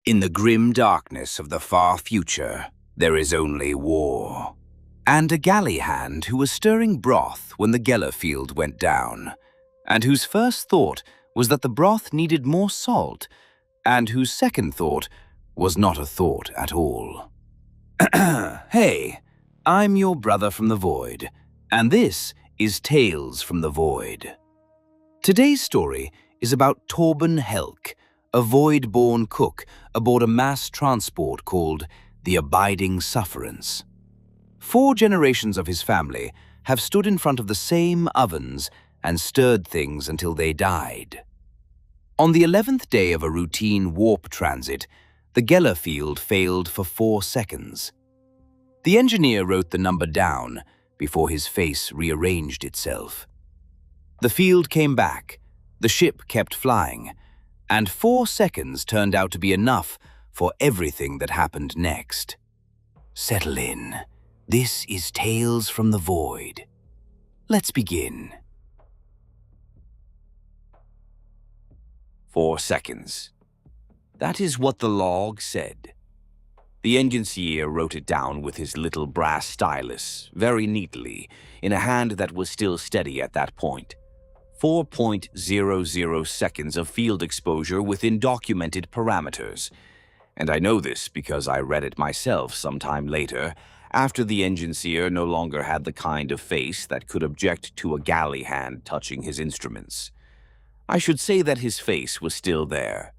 In the grim darkness of the far future, there is only war. And a galley-hand who was stirring broth when the Gellar Field went down, and whose first thought was that the broth needed more salt, and whose second thought was not a thought at all. Hey, I'm your brother from the void, and this is Tales from the Void. Today's story is about Torben Helck, a void-born cook aboard a mass transport called the Abiding Sufferance. 4 generations of his family have stood in front of the same ovens and stirred things until they died. On the 11th day of a routine warp transit, the Gellar Field failed for 4 seconds. The engineer wrote the number down before his face rearranged itself. The field came back, the ship kept flying, and 4 seconds turned out to be enough for everything that happened next. Settle in. This is Tales from the Void. Let's begin. 4 seconds. That is what the log said. The engineer wrote it down with his little brass stylus, very neatly, in a hand that was still steady at that point. 4.00 seconds of field exposure within documented parameters. And I know this because I read it myself sometime later, after the engineer no longer had the kind of face that could object to a galley hand touching his instruments. I should say that his face was still there.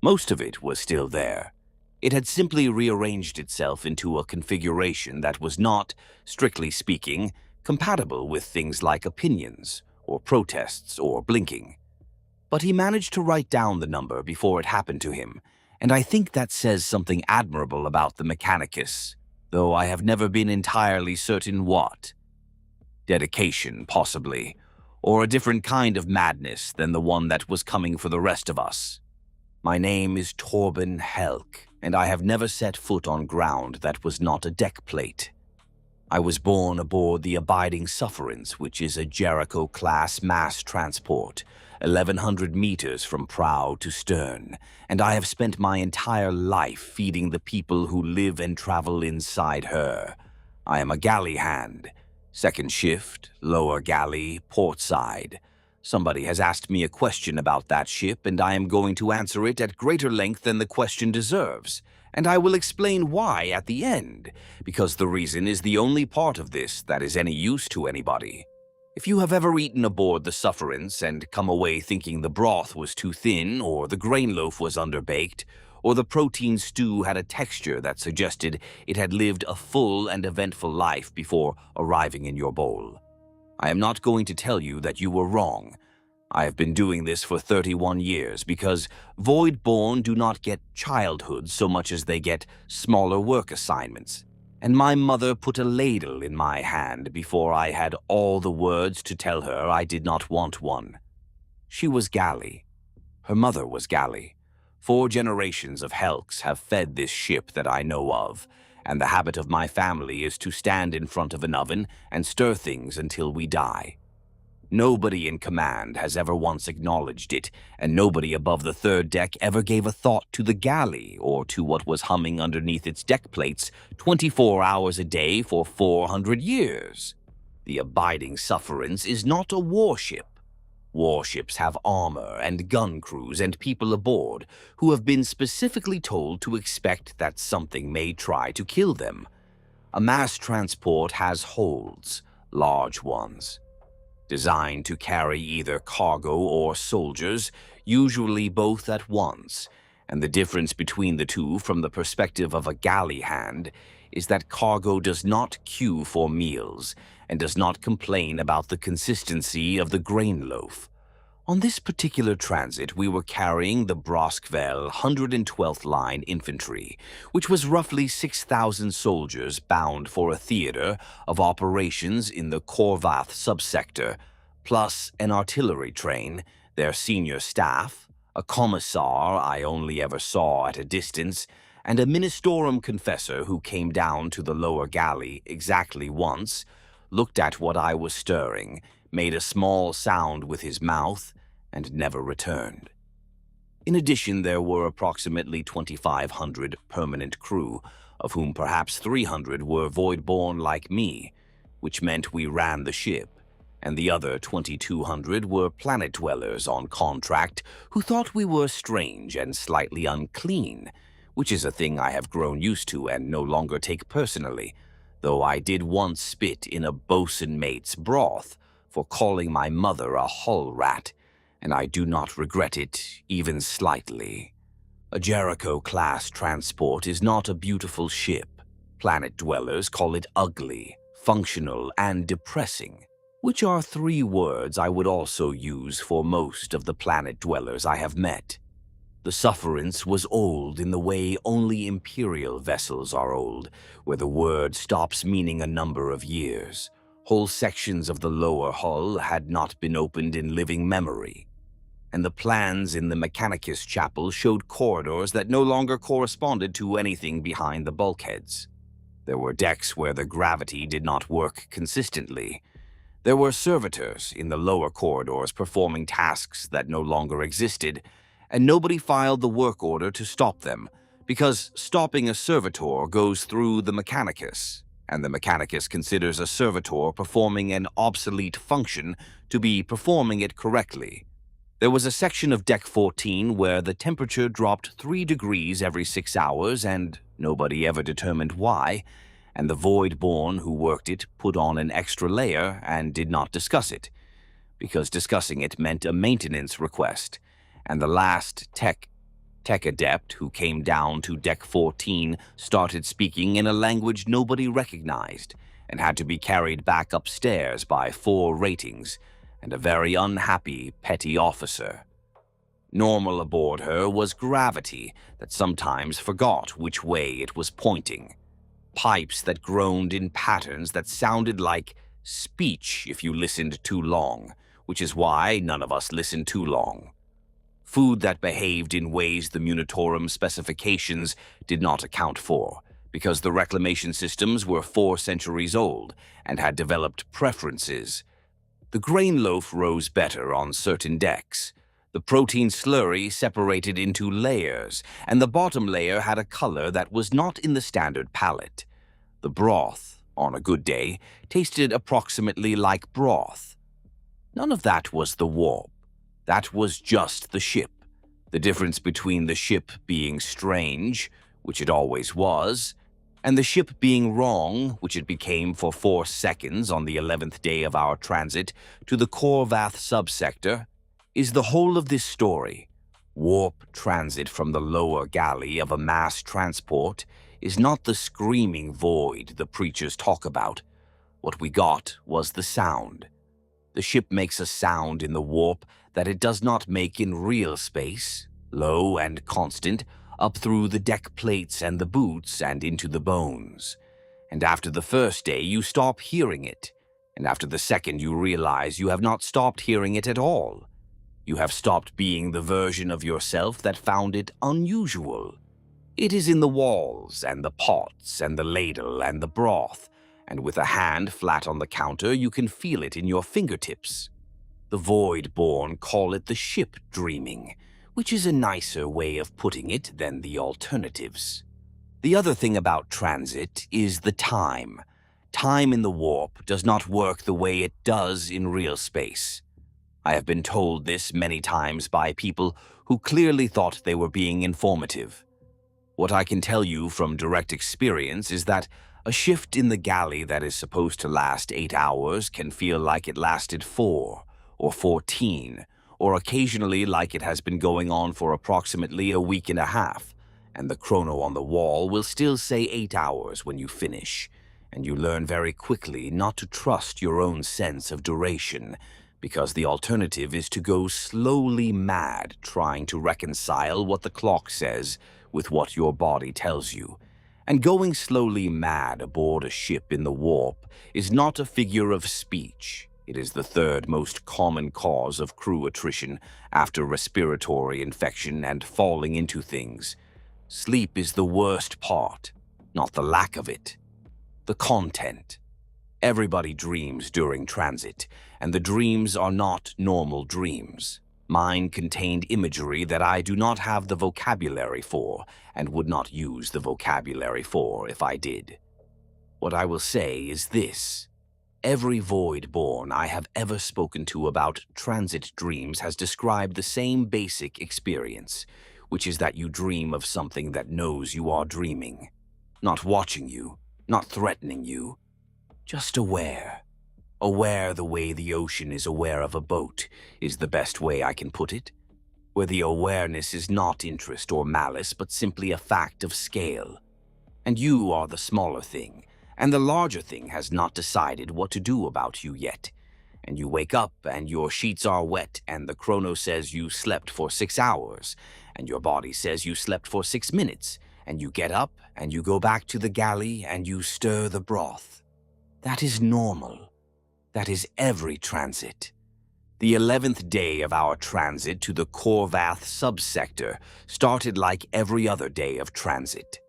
Most of it was still there. It had simply rearranged itself into a configuration that was not, strictly speaking, compatible with things like opinions, or protests, or blinking. But he managed to write down the number before it happened to him, and I think that says something admirable about the Mechanicus, though I have never been entirely certain what. Dedication, possibly, or a different kind of madness than the one that was coming for the rest of us. My name is Torben Helck, and I have never set foot on ground that was not a deck plate. I was born aboard the Abiding Sufferance, which is a Jericho-class mass transport, 1,100 meters from prow to stern, and I have spent my entire life feeding the people who live and travel inside her. I am a galley hand, second shift, lower galley, port side. Somebody has asked me a question about that ship, and I am going to answer it at greater length than the question deserves. And I will explain why at the end, because the reason is the only part of this that is any use to anybody. If you have ever eaten aboard the Sufferance and come away thinking the broth was too thin, or the grainloaf was underbaked, or the protein stew had a texture that suggested it had lived a full and eventful life before arriving in your bowl, I am not going to tell you that you were wrong. I have been doing this for 31 years because void-born do not get childhood so much as they get smaller work assignments. And my mother put a ladle in my hand before I had all the words to tell her I did not want one. She was galley. Her mother was galley. 4 generations of Helcks have fed this ship that I know of, and the habit of my family is to stand in front of an oven and stir things until we die. Nobody in command has ever once acknowledged it, and nobody above the 3rd deck ever gave a thought to the galley or to what was humming underneath its deck plates 24 hours a day for 400 years. The Abiding Sufferance is not a warship. Warships have armor and gun crews and people aboard who have been specifically told to expect that something may try to kill them. A mass transport has holds, large ones, designed to carry either cargo or soldiers, usually both at once, and the difference between the two from the perspective of a galley hand is that cargo does not queue for meals and does not complain about the consistency of the grainloaf. On this particular transit, we were carrying the Broskvel 112th Line Infantry, which was roughly 6,000 soldiers bound for a theater of operations in the Korvath subsector, plus an artillery train, their senior staff, a commissar I only ever saw at a distance, and a ministorum confessor who came down to the lower galley exactly once, looked at what I was stirring, made a small sound with his mouth, and never returned. In addition, there were approximately 2,500 permanent crew, of whom perhaps 300 were void-born like me, which meant we ran the ship, and the other 2,200 were planet dwellers on contract who thought we were strange and slightly unclean, which is a thing I have grown used to and no longer take personally, though I did once spit in a bosun mate's broth for calling my mother a hull rat, and I do not regret it even slightly. A Jericho-class transport is not a beautiful ship. Planet dwellers call it ugly, functional, and depressing, which are 3 words I would also use for most of the planet dwellers I have met. The sufferance was old in the way only Imperial vessels are old, where the word stops meaning a number of years. Whole sections of the lower hull had not been opened in living memory, and the plans in the Mechanicus Chapel showed corridors that no longer corresponded to anything behind the bulkheads. There were decks where the gravity did not work consistently. There were servitors in the lower corridors performing tasks that no longer existed, and nobody filed the work order to stop them, because stopping a servitor goes through the Mechanicus, and the Mechanicus considers a servitor performing an obsolete function to be performing it correctly. There was a section of Deck 14 where the temperature dropped 3 degrees every 6 hours, and nobody ever determined why, and the void-born who worked it put on an extra layer and did not discuss it, because discussing it meant a maintenance request, and the last tech adept who came down to Deck 14 started speaking in a language nobody recognized and had to be carried back upstairs by 4 ratings and a very unhappy petty officer. Normal aboard her was gravity that sometimes forgot which way it was pointing. Pipes that groaned in patterns that sounded like speech if you listened too long, which is why none of us listened too long. Food that behaved in ways the Munitorum specifications did not account for, because the reclamation systems were 4 centuries old and had developed preferences. The grainloaf rose better on certain decks. The protein slurry separated into layers, and the bottom layer had a color that was not in the standard palette. The broth, on a good day, tasted approximately like broth. None of that was the warp. That was just the ship. The difference between the ship being strange, which it always was, and the ship being wrong, which it became for 4 seconds on the 11th day of our transit to the Korvath subsector, is the whole of this story. Warp transit from the lower galley of a mass transport is not the screaming void the preachers talk about. What we got was the sound. The ship makes a sound in the warp that it does not make in real space, low and constant, up through the deck plates and the boots and into the bones. And after the first day, you stop hearing it, and after the second, you realize you have not stopped hearing it at all. You have stopped being the version of yourself that found it unusual. It is in the walls and the pots and the ladle and the broth, and with a hand flat on the counter, you can feel it in your fingertips. The void-born call it the ship dreaming, which is a nicer way of putting it than the alternatives. The other thing about transit is the time. Time in the warp does not work the way it does in real space. I have been told this many times by people who clearly thought they were being informative. What I can tell you from direct experience is that a shift in the galley that is supposed to last 8 hours can feel like it lasted 4 or 14, or occasionally like it has been going on for approximately a week and a half, and the chrono on the wall will still say 8 hours when you finish, and you learn very quickly not to trust your own sense of duration, because the alternative is to go slowly mad trying to reconcile what the clock says with what your body tells you. And going slowly mad aboard a ship in the warp is not a figure of speech. It is the 3rd most common cause of crew attrition after respiratory infection and falling into things. Sleep is the worst part, not the lack of it. The content. Everybody dreams during transit, and the dreams are not normal dreams. Mine contained imagery that I do not have the vocabulary for, and would not use the vocabulary for if I did. What I will say is this. Every void-born I have ever spoken to about transit dreams has described the same basic experience, which is that you dream of something that knows you are dreaming. Not watching you, not threatening you, just aware. Aware the way the ocean is aware of a boat is the best way I can put it, where the awareness is not interest or malice but simply a fact of scale. And you are the smaller thing, and the larger thing has not decided what to do about you yet. And you wake up and your sheets are wet and the chrono says you slept for 6 hours, and your body says you slept for 6 minutes, and you get up and you go back to the galley and you stir the broth. That is normal. That is every transit. The 11th day of our transit to the Korvath subsector started like every other day of transit.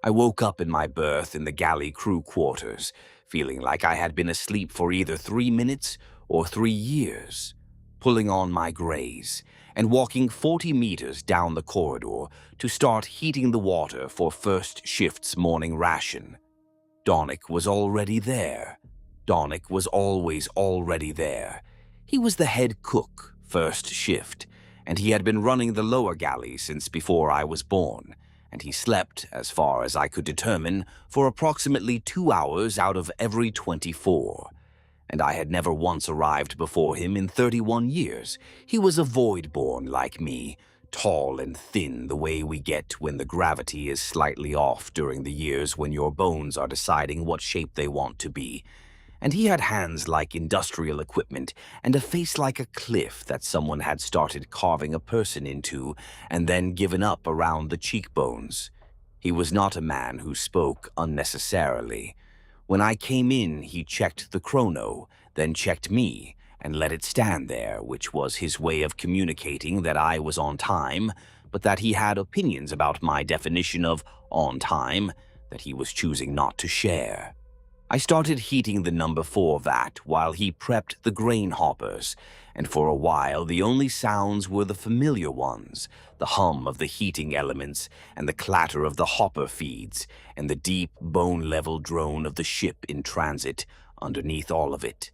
I woke up in my berth in the galley crew quarters, feeling like I had been asleep for either 3 minutes or 3 years, pulling on my grays and walking 40 meters down the corridor to start heating the water for first shift's morning ration. Donnick was already there. Donnick was always already there. He was the head cook, first shift, and he had been running the lower galley since before I was born, and he slept, as far as I could determine, for approximately 2 hours out of every 24. And I had never once arrived before him in 31 years. He was a void-born like me, tall and thin the way we get when the gravity is slightly off during the years when your bones are deciding what shape they want to be. And he had hands like industrial equipment and a face like a cliff that someone had started carving a person into and then given up around the cheekbones. He was not a man who spoke unnecessarily. When I came in, he checked the chrono, then checked me, and let it stand there, which was his way of communicating that I was on time, but that he had opinions about my definition of on time that he was choosing not to share. I started heating the number 4 vat while he prepped the grain hoppers, and for a while the only sounds were the familiar ones, the hum of the heating elements and the clatter of the hopper feeds and the deep bone-level drone of the ship in transit underneath all of it.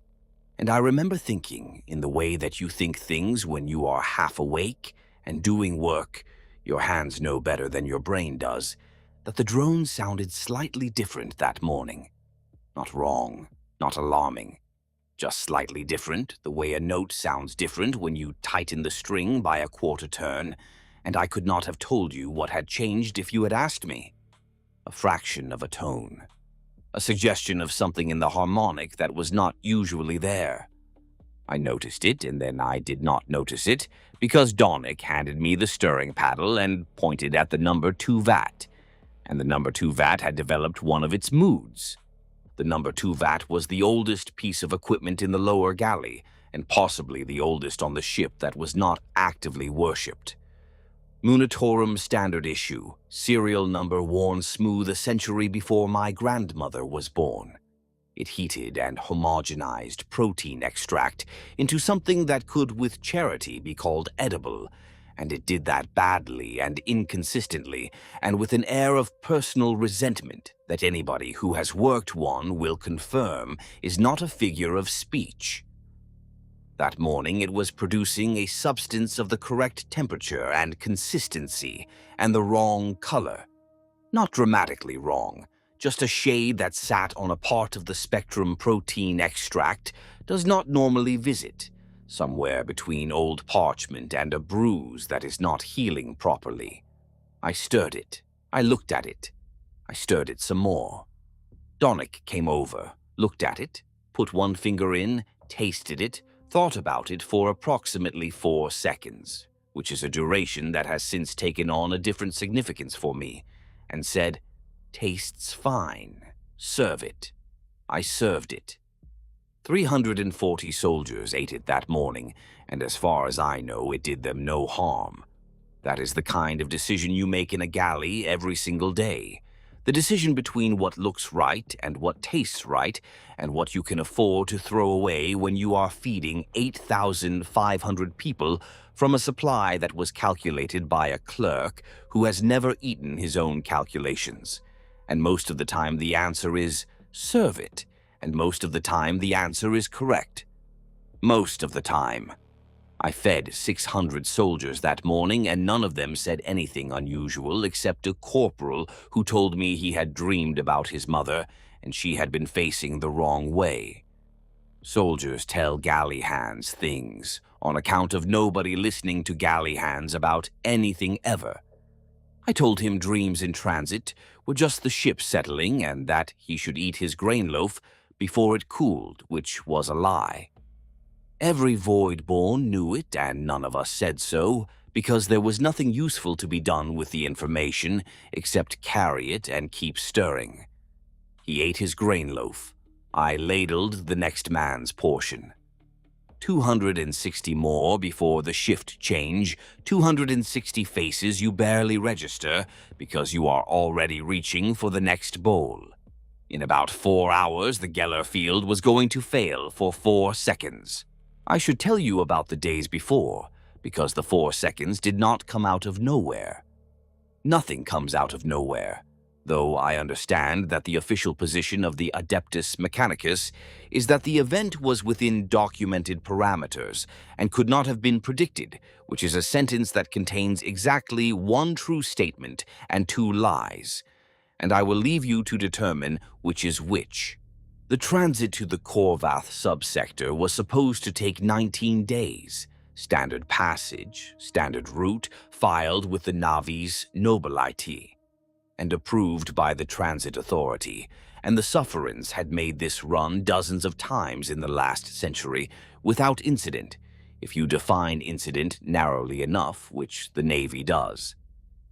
And I remember thinking, in the way that you think things when you are half awake and doing work, your hands know better than your brain does, that the drone sounded slightly different that morning. Not wrong, not alarming, just slightly different, the way a note sounds different when you tighten the string by a quarter turn, and I could not have told you what had changed if you had asked me. A fraction of a tone. A suggestion of something in the harmonic that was not usually there. I noticed it, and then I did not notice it, because Donnick handed me the stirring paddle and pointed at the number 2 vat, and the number 2 vat had developed one of its moods. The number 2 vat was the oldest piece of equipment in the lower galley, and possibly the oldest on the ship that was not actively worshipped. Munitorum Standard Issue, serial number worn smooth a century before my grandmother was born. It heated and homogenized protein extract into something that could with charity be called edible, and it did that badly and inconsistently, and with an air of personal resentment that anybody who has worked one will confirm is not a figure of speech. That morning it was producing a substance of the correct temperature and consistency, and the wrong color. Not dramatically wrong, just a shade that sat on a part of the spectrum protein extract does not normally visit, somewhere between old parchment and a bruise that is not healing properly. I stirred it. I looked at it. I stirred it some more. Donnick came over, looked at it, put one finger in, tasted it, thought about it for approximately 4 seconds, which is a duration that has since taken on a different significance for me, and said, "Tastes fine. Serve it." I served it. 340 soldiers ate it that morning, and as far as I know, it did them no harm. That is the kind of decision you make in a galley every single day. The decision between what looks right and what tastes right, and what you can afford to throw away when you are feeding 8,500 people from a supply that was calculated by a clerk who has never eaten his own calculations. And most of the time the answer is, serve it. And most of the time the answer is correct. Most of the time. I fed 600 soldiers that morning, and none of them said anything unusual except a corporal who told me he had dreamed about his mother, and she had been facing the wrong way. Soldiers tell galley hands things, on account of nobody listening to galley hands about anything ever. I told him dreams in transit were just the ship settling, and that he should eat his grainloaf before it cooled, which was a lie. Every void-born knew it, and none of us said so, because there was nothing useful to be done with the information except carry it and keep stirring. He ate his grainloaf. I ladled the next man's portion. 260 more before the shift change, 260 faces you barely register because you are already reaching for the next bowl. In about 4 hours, the Gellar Field was going to fail for 4 seconds. I should tell you about the days before, because the 4 seconds did not come out of nowhere. Nothing comes out of nowhere, though I understand that the official position of the Adeptus Mechanicus is that the event was within documented parameters and could not have been predicted, which is a sentence that contains exactly 1 true statement and 2 lies, and I will leave you to determine which is which. The transit to the Korvath subsector was supposed to take 19 days. Standard passage, standard route, filed with the Navi's Nobility, and approved by the Transit Authority, and the Sufferans had made this run dozens of times in the last century without incident, if you define incident narrowly enough, which the Navy does.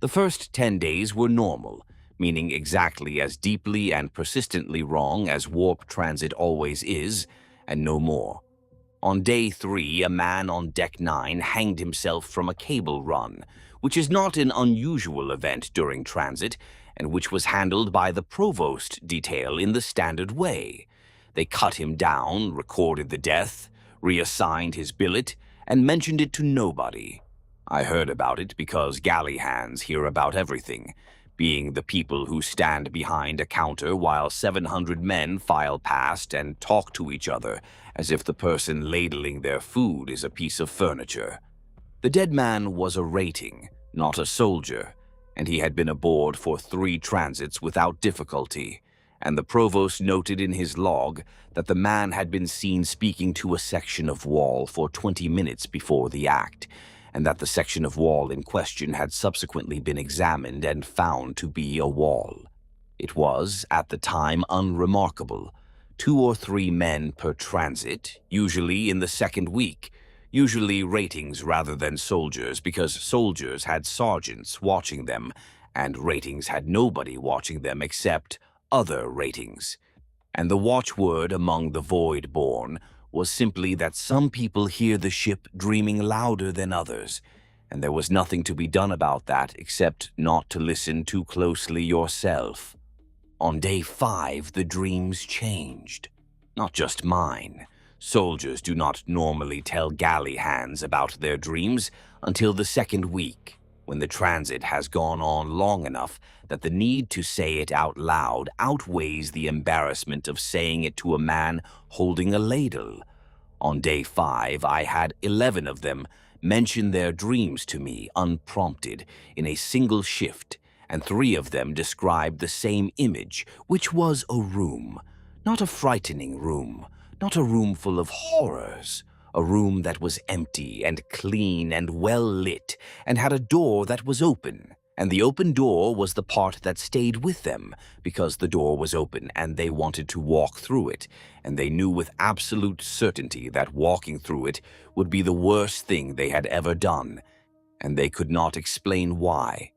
The first 10 days were normal, meaning exactly as deeply and persistently wrong as warp transit always is, and no more. On day 3, a man on Deck 9 hanged himself from a cable run, which is not an unusual event during transit, and which was handled by the provost detail in the standard way. They cut him down, recorded the death, reassigned his billet, and mentioned it to nobody. I heard about it because galley hands hear about everything, being the people who stand behind a counter while 700 men file past and talk to each other as if the person ladling their food is a piece of furniture. The dead man was a rating, not a soldier, and he had been aboard for 3 transits without difficulty, and the provost noted in his log that the man had been seen speaking to a section of wall for 20 minutes before the act, and that the section of wall in question had subsequently been examined and found to be a wall. It was, at the time, unremarkable. 2 or 3 men per transit, usually in the 2nd week, usually ratings rather than soldiers, because soldiers had sergeants watching them, and ratings had nobody watching them except other ratings. And the watchword among the void-born was simply that some people hear the ship dreaming louder than others, and there was nothing to be done about that except not to listen too closely yourself. On day 5, the dreams changed. Not just mine. Soldiers do not normally tell galley hands about their dreams until the 2nd week, when the transit has gone on long enough that the need to say it out loud outweighs the embarrassment of saying it to a man holding a ladle. On day 5, I had 11 of them mention their dreams to me unprompted in a single shift, and 3 of them described the same image, which was a room. Not a frightening room, not a room full of horrors, a room that was empty and clean and well lit, and had a door that was open. And the open door was the part that stayed with them, because the door was open and they wanted to walk through it, and they knew with absolute certainty that walking through it would be the worst thing they had ever done, and they could not explain why.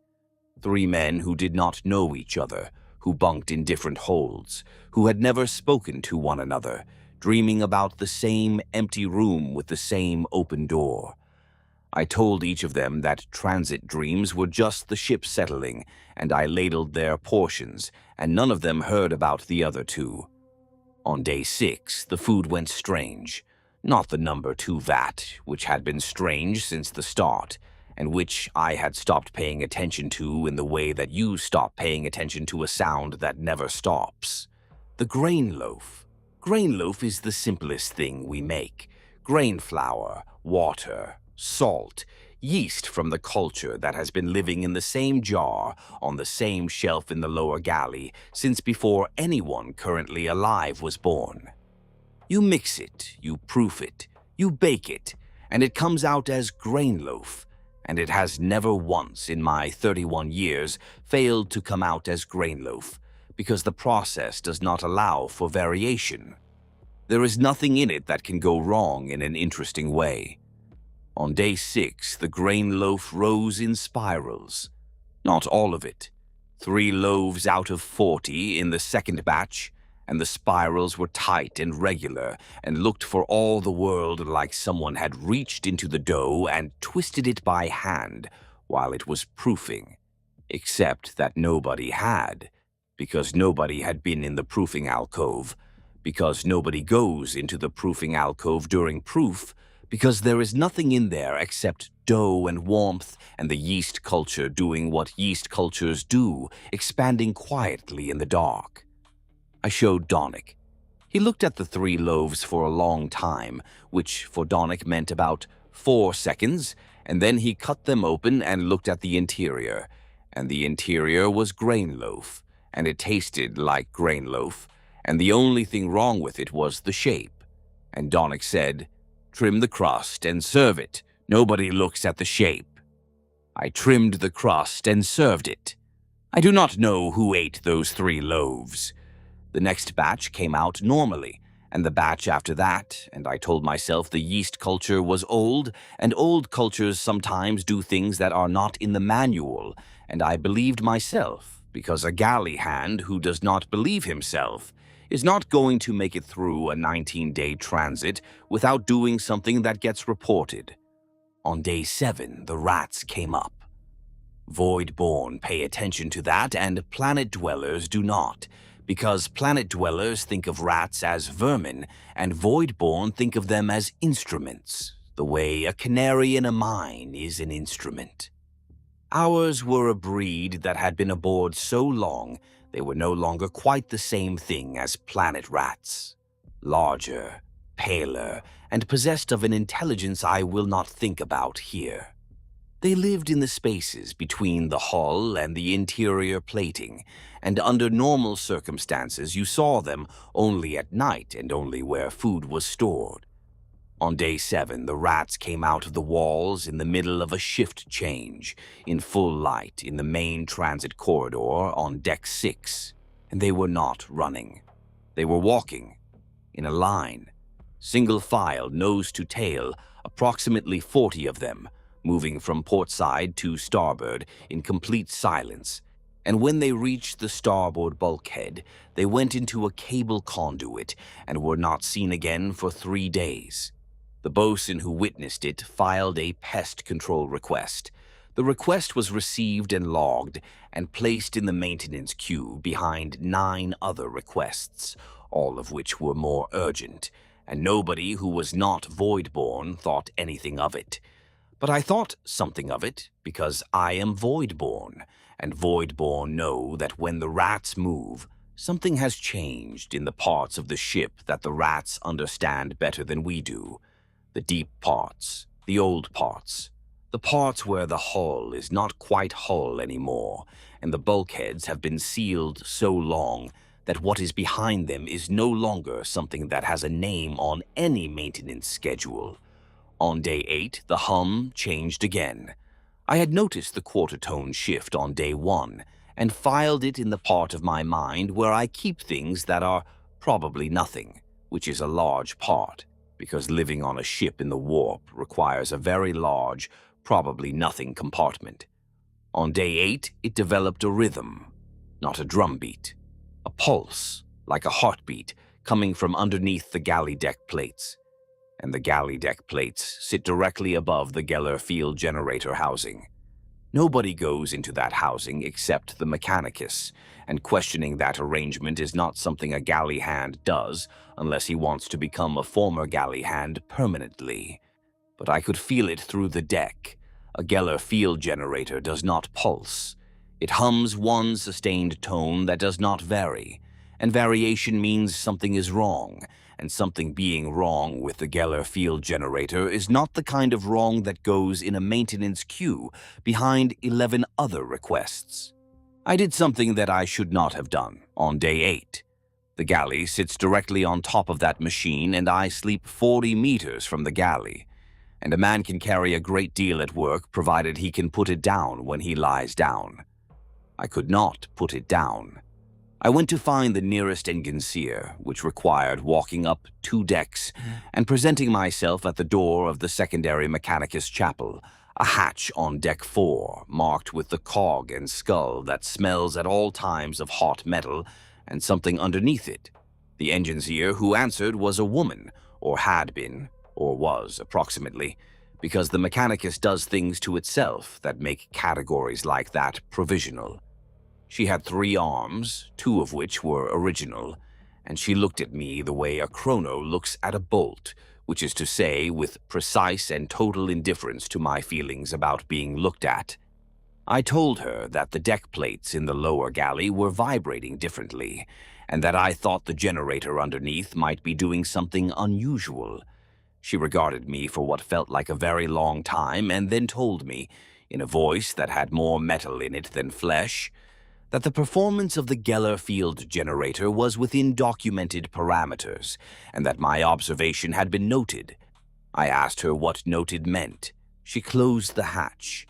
3 men who did not know each other, who bunked in different holds, who had never spoken to one another, dreaming about the same empty room with the same open door. I told each of them that transit dreams were just the ship settling, and I ladled their portions, and none of them heard about the other two. On day 6, the food went strange. Not the number 2 vat, which had been strange since the start, and which I had stopped paying attention to in the way that you stop paying attention to a sound that never stops. The grainloaf. Grainloaf is the simplest thing we make. Grain flour, water, salt, yeast from the culture that has been living in the same jar on the same shelf in the lower galley since before anyone currently alive was born. You mix it, you proof it, you bake it, and it comes out as grainloaf, and it has never once in my 31 years failed to come out as grainloaf, because the process does not allow for variation. There is nothing in it that can go wrong in an interesting way. On day 6, the grain loaf rose in spirals. Not all of it. 3 loaves out of 40 in the second batch, and the spirals were tight and regular and looked for all the world like someone had reached into the dough and twisted it by hand while it was proofing. Except that nobody had, because nobody had been in the proofing alcove, because nobody goes into the proofing alcove during proof, because there is nothing in there except dough and warmth and the yeast culture doing what yeast cultures do, expanding quietly in the dark. I showed Donnick. He looked at the 3 loaves for a long time, which for Donnick meant about 4 seconds, and then he cut them open and looked at the interior. And the interior was grain loaf, and it tasted like grain loaf, and the only thing wrong with it was the shape. And Donnick said, "Trim the crust and serve it. Nobody looks at the shape." I trimmed the crust and served it. I do not know who ate those 3 loaves. The next batch came out normally, and the batch after that, and I told myself the yeast culture was old, and old cultures sometimes do things that are not in the manual, and I believed myself, because a galley-hand who does not believe himself is not going to make it through a 19-day transit without doing something that gets reported. On day 7, the rats came up. Void-born pay attention to that, and planet-dwellers do not, because planet-dwellers think of rats as vermin, and void-born think of them as instruments, the way a canary in a mine is an instrument. Ours were a breed that had been aboard so long they were no longer quite the same thing as planet rats. Larger, paler, and possessed of an intelligence I will not think about here. They lived in the spaces between the hull and the interior plating, and under normal circumstances you saw them only at night and only where food was stored. On day 7, the rats came out of the walls in the middle of a shift change, in full light in the main transit corridor on deck 6, and they were not running. They were walking, in a line, single file, nose to tail, approximately 40 of them, moving from port side to starboard in complete silence, and when they reached the starboard bulkhead, they went into a cable conduit and were not seen again for 3 days. The bosun who witnessed it filed a pest control request. The request was received and logged and placed in the maintenance queue behind 9 other requests, all of which were more urgent, and nobody who was not void-born thought anything of it. But I thought something of it because I am void-born, and void-born know that when the rats move, something has changed in the parts of the ship that the rats understand better than we do. The deep parts, the old parts, the parts where the hull is not quite hull anymore, and the bulkheads have been sealed so long that what is behind them is no longer something that has a name on any maintenance schedule. On day 8, the hum changed again. I had noticed the quarter tone shift on day 1 and filed it in the part of my mind where I keep things that are probably nothing, which is a large part, because living on a ship in the warp requires a very large, probably nothing compartment. On day 8, it developed a rhythm, not a drumbeat, a pulse, like a heartbeat, coming from underneath the galley deck plates. and the galley deck plates sit directly above the Gellar Field generator housing. Nobody goes into that housing except the mechanicus, and questioning that arrangement is not something a galley hand does unless he wants to become a former galley hand permanently. But I could feel it through the deck. A Gellar Field generator does not pulse. It hums one sustained tone that does not vary, and variation means something is wrong, and something being wrong with the Gellar Field generator is not the kind of wrong that goes in a maintenance queue behind 11 other requests. I did something that I should not have done on day 8. The galley sits directly on top of that machine, and I sleep 40 meters from the galley. And a man can carry a great deal at work provided he can put it down when he lies down. I could not put it down. I went to find the nearest enginseer, which required walking up 2 decks and presenting myself at the door of the secondary mechanicus chapel, a hatch on deck 4, marked with the cog and skull that smells at all times of hot metal, and something underneath it. The enginseer who answered was a woman, or had been, or was approximately, because the mechanicus does things to itself that make categories like that provisional. She had 3 arms, 2 of which were original, and she looked at me the way a chrono looks at a bolt, which is to say, with precise and total indifference to my feelings about being looked at. I told her that the deck plates in the lower galley were vibrating differently, and that I thought the generator underneath might be doing something unusual. She regarded me for what felt like a very long time, and then told me, in a voice that had more metal in it than flesh, that the performance of the Gellar Field generator was within documented parameters, and that my observation had been noted. I asked her what noted meant. She closed the hatch.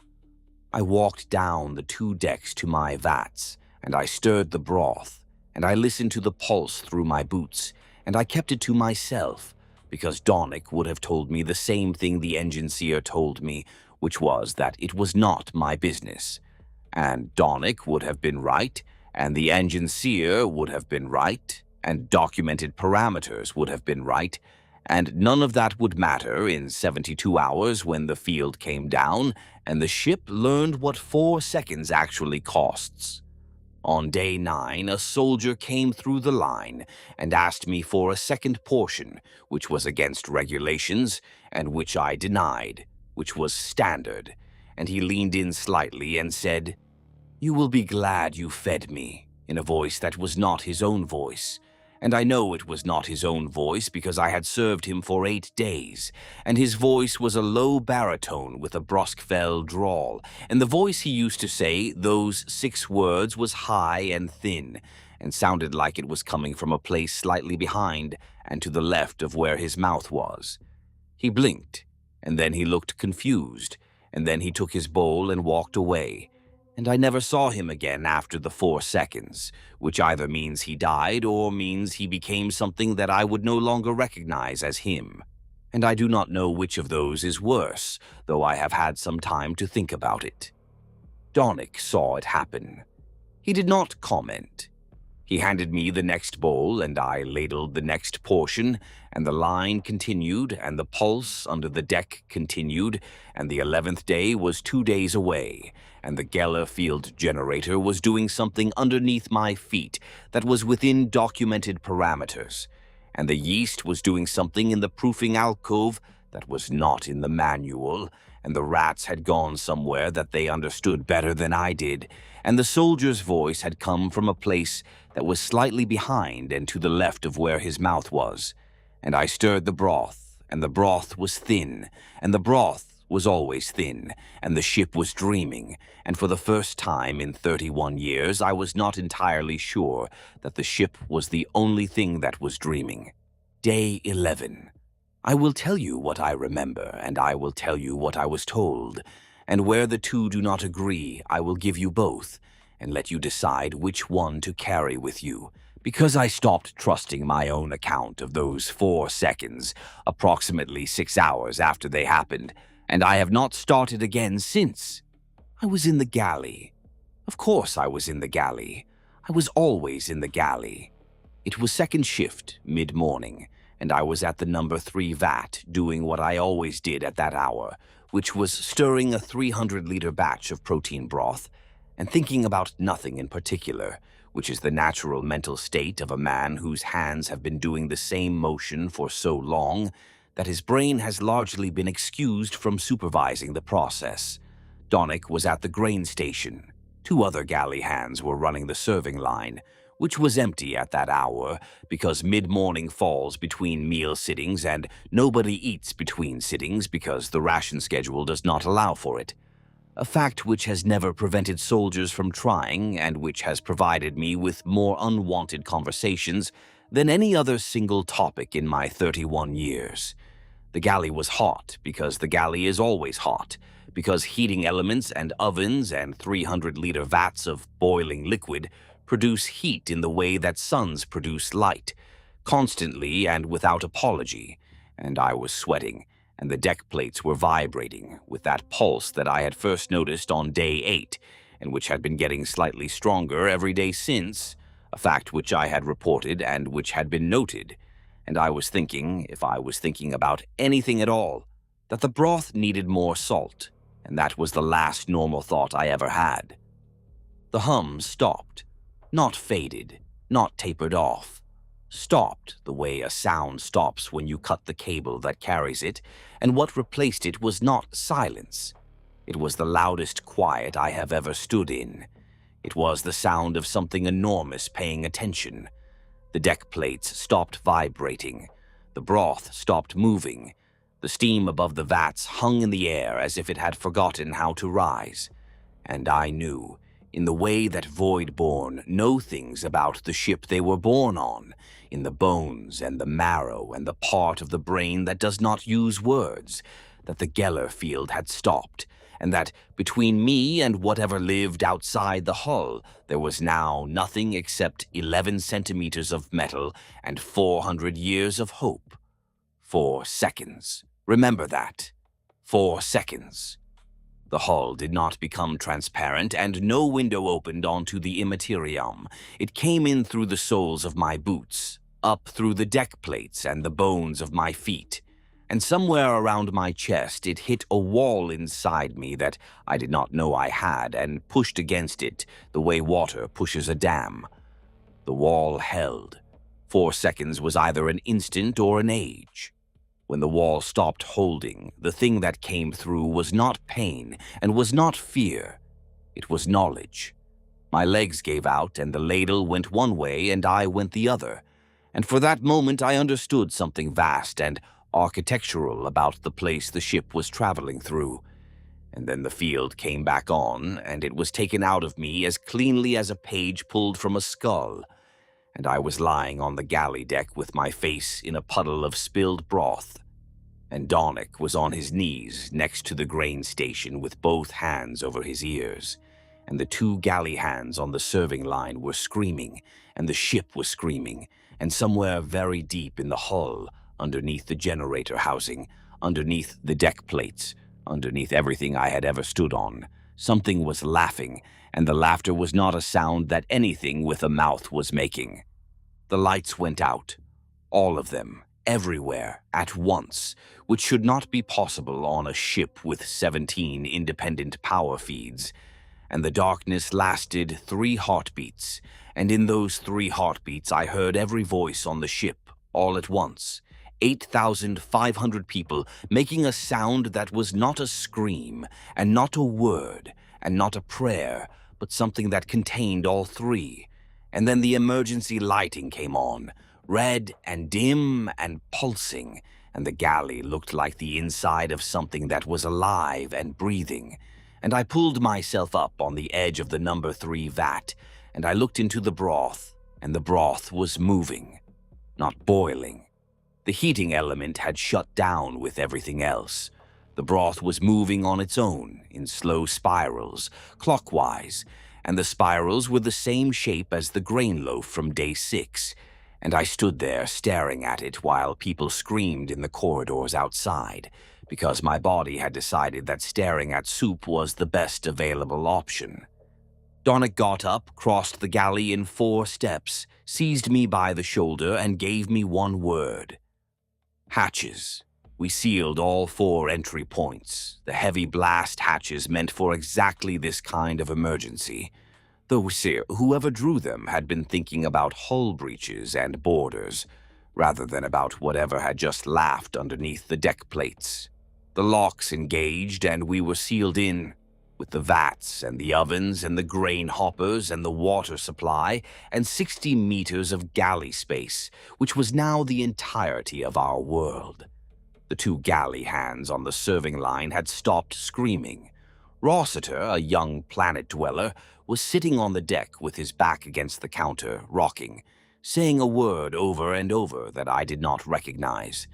I walked down the 2 decks to my vats, and I stirred the broth, and I listened to the pulse through my boots, and I kept it to myself, because Donnick would have told me the same thing the enginseer told me, which was that it was not my business. And Donnick would have been right, and the enginseer would have been right, and documented parameters would have been right, and none of that would matter in 72 hours when the field came down and the ship learned what 4 seconds actually costs. On day 9, a soldier came through the line and asked me for a second portion, which was against regulations, and which I denied, which was standard, and he leaned in slightly and said, "You will be glad you fed me," in a voice that was not his own voice. And I know it was not his own voice because I had served him for 8 days, and his voice was a low baritone with a brusque-fell drawl, and the voice he used to say those 6 words was high and thin, and sounded like it was coming from a place slightly behind and to the left of where his mouth was. He blinked, and then he looked confused, and then he took his bowl and walked away, and I never saw him again after the 4 seconds, which either means he died or means he became something that I would no longer recognize as him. And I do not know which of those is worse, though I have had some time to think about it. Donnick saw it happen. He did not comment. He handed me the next bowl, and I ladled the next portion, and the line continued, and the pulse under the deck continued, and the 11th day was 2 days away, and the Gellar Field generator was doing something underneath my feet that was within documented parameters, and the yeast was doing something in the proofing alcove that was not in the manual, and the rats had gone somewhere that they understood better than I did, and the soldier's voice had come from a place that was slightly behind and to the left of where his mouth was, and I stirred the broth, and the broth was thin, and the broth was always thin, and the ship was dreaming, and for the first time in 31 years I was not entirely sure that the ship was the only thing that was dreaming. Day 11. I will tell you what I remember, and I will tell you what I was told, and where the 2 do not agree, I will give you both, and let you decide which one to carry with you, because I stopped trusting my own account of those 4 seconds, approximately 6 hours after they happened, and I have not started again since. I was in the galley. Of course I was in the galley. I was always in the galley. It was second shift, mid-morning, and I was at the number 3 vat doing what I always did at that hour, which was stirring a 300-liter batch of protein broth and thinking about nothing in particular, which is the natural mental state of a man whose hands have been doing the same motion for so long that his brain has largely been excused from supervising the process. Donnick was at the grain station. 2 other galley hands were running the serving line, which was empty at that hour because mid-morning falls between meal sittings and nobody eats between sittings because the ration schedule does not allow for it. A fact which has never prevented soldiers from trying and which has provided me with more unwanted conversations than any other single topic in my 31 years. The galley was hot because the galley is always hot, because heating elements and ovens and 300-liter vats of boiling liquid produce heat in the way that suns produce light, constantly and without apology, and I was sweating, and the deck plates were vibrating with that pulse that I had first noticed on day 8, and which had been getting slightly stronger every day since, a fact which I had reported and which had been noted, and I was thinking, if I was thinking about anything at all, that the broth needed more salt, and that was the last normal thought I ever had. The hum stopped. Not faded, not tapered off. Stopped the way a sound stops when you cut the cable that carries it, and what replaced it was not silence. It was the loudest quiet I have ever stood in. It was the sound of something enormous paying attention. The deck plates stopped vibrating. The broth stopped moving. The steam above the vats hung in the air as if it had forgotten how to rise. And I knew, in the way that void-born know things about the ship they were born on, in the bones and the marrow and the part of the brain that does not use words, that the Gellar Field had stopped, and that between me and whatever lived outside the hull, there was now nothing except 11 centimeters of metal and 400 years of hope. 4 seconds. Remember that. 4 seconds. The hull did not become transparent, and no window opened onto the immaterium. It came in through the soles of my boots, up through the deck plates and the bones of my feet, and somewhere around my chest it hit a wall inside me that I did not know I had, and pushed against it the way water pushes a dam. The wall held. 4 seconds was either an instant or an age. When the wall stopped holding, the thing that came through was not pain and was not fear. It was knowledge. My legs gave out and the ladle went one way and I went the other. And for that moment I understood something vast and architectural about the place the ship was traveling through. And then the field came back on, and it was taken out of me as cleanly as a page pulled from a skull. And I was lying on the galley deck with my face in a puddle of spilled broth. And Donnick was on his knees next to the grain station with both hands over his ears. And the 2 galley hands on the serving line were screaming, and the ship was screaming, and somewhere very deep in the hull, underneath the generator housing, underneath the deck plates, underneath everything I had ever stood on, something was laughing, and the laughter was not a sound that anything with a mouth was making. The lights went out, all of them, everywhere, at once, which should not be possible on a ship with 17 independent power feeds. And the darkness lasted 3 heartbeats, and in those 3 heartbeats I heard every voice on the ship, all at once. 8,500 people making a sound that was not a scream, and not a word, and not a prayer, but something that contained all 3. And then the emergency lighting came on, red and dim and pulsing, and the galley looked like the inside of something that was alive and breathing. And I pulled myself up on the edge of the number 3 vat, and I looked into the broth, and the broth was moving, not boiling. The heating element had shut down with everything else. The broth was moving on its own, in slow spirals, clockwise, and the spirals were the same shape as the grainloaf from day 6, and I stood there staring at it while people screamed in the corridors outside, because my body had decided that staring at soup was the best available option. Donnick got up, crossed the galley in 4 steps, seized me by the shoulder, and gave me one word. Hatches. We sealed all 4 entry points, the heavy blast hatches meant for exactly this kind of emergency. Though whoever drew them had been thinking about hull breaches and borders, rather than about whatever had just laughed underneath the deck plates. The locks engaged, and we were sealed in, with the vats and the ovens and the grain hoppers and the water supply and 60 meters of galley space, which was now the entirety of our world. The 2 galley hands on the serving line had stopped screaming. Rossiter, a young planet dweller, was sitting on the deck with his back against the counter, rocking, saying a word over and over that I did not recognize.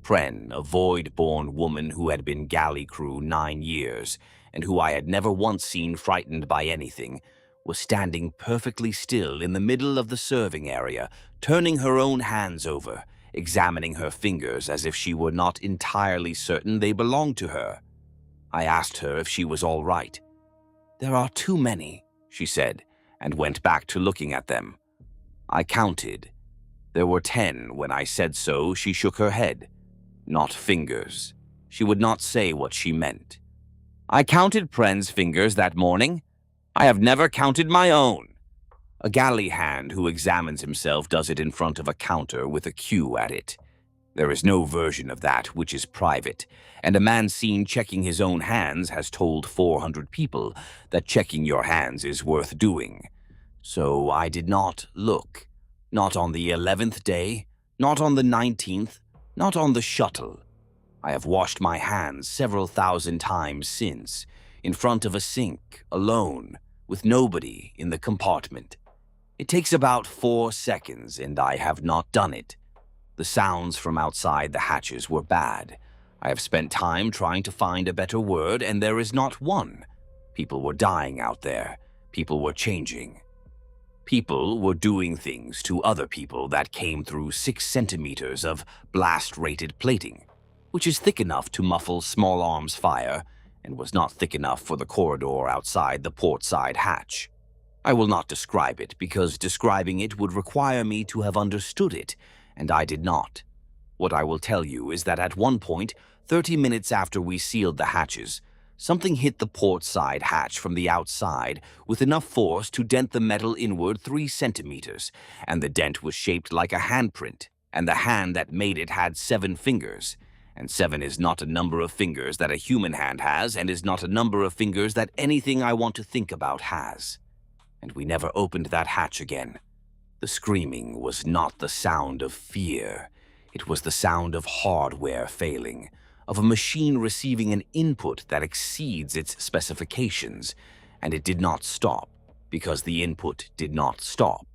Pren, a void-born woman who had been galley crew 9 years, and who I had never once seen frightened by anything, was standing perfectly still in the middle of the serving area, turning her own hands over, examining her fingers as if she were not entirely certain they belonged to her. I asked her if she was all right. "There are too many," she said, and went back to looking at them. I counted. There were 10. When I said so, she shook her head. Not fingers. She would not say what she meant. "I counted Pren's fingers that morning. I have never counted my own." A galley hand who examines himself does it in front of a counter with a Q at it. There is no version of that which is private, and a man seen checking his own hands has told 400 people that checking your hands is worth doing. So I did not look. Not on the 11th day, not on the 19th, not on the shuttle. I have washed my hands several thousand times since, in front of a sink, alone, with nobody in the compartment. It takes about 4 seconds, and I have not done it. The sounds from outside the hatches were bad. I have spent time trying to find a better word, and there is not one. People were dying out there. People were changing. People were doing things to other people that came through 6 centimeters of blast-rated plating, which is thick enough to muffle small arms fire, and was not thick enough for the corridor outside the port side hatch. I will not describe it, because describing it would require me to have understood it, and I did not. What I will tell you is that at one point, 30 minutes after we sealed the hatches, something hit the port side hatch from the outside with enough force to dent the metal inward 3 centimeters, and the dent was shaped like a handprint, and the hand that made it had 7 fingers. And 7 is not a number of fingers that a human hand has, and is not a number of fingers that anything I want to think about has. And we never opened that hatch again. The screaming was not the sound of fear. It was the sound of hardware failing, of a machine receiving an input that exceeds its specifications, and it did not stop, because the input did not stop.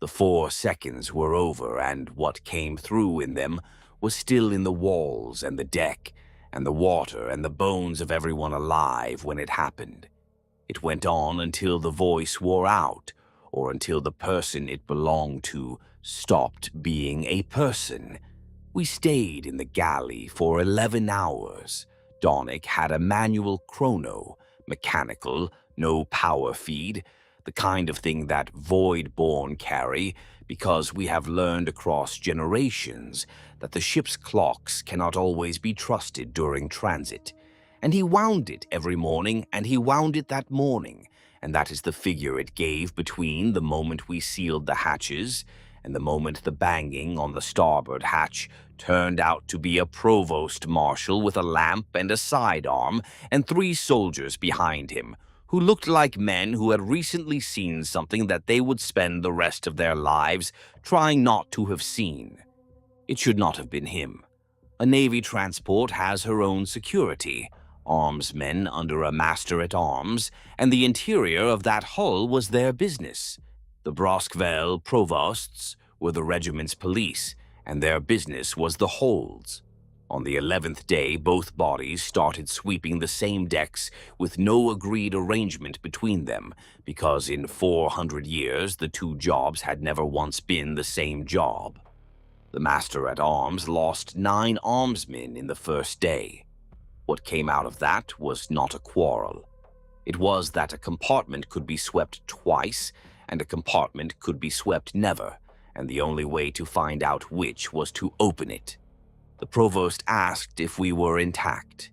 The 4 seconds were over, and what came through in them was still in the walls and the deck and the water and the bones of everyone alive when it happened. It went on until the voice wore out, or until the person it belonged to stopped being a person. We stayed in the galley for 11 hours. Donnick had a manual chrono, mechanical, no power feed, the kind of thing that void-born carry, because we have learned across generations that the ship's clocks cannot always be trusted during transit. And he wound it every morning, and he wound it that morning, and that is the figure it gave between the moment we sealed the hatches and the moment the banging on the starboard hatch turned out to be a provost marshal with a lamp and a sidearm and 3 soldiers behind him, who looked like men who had recently seen something that they would spend the rest of their lives trying not to have seen. It should not have been him. A Navy transport has her own security, armsmen under a master-at-arms, and the interior of that hull was their business. The Broskvale provosts were the regiment's police, and their business was the holds. On the 11th day, both bodies started sweeping the same decks with no agreed arrangement between them, because in 400 years the 2 jobs had never once been the same job. The master-at-arms lost 9 armsmen in the first day. What came out of that was not a quarrel. It was that a compartment could be swept twice, and a compartment could be swept never, and the only way to find out which was to open it. The provost asked if we were intact.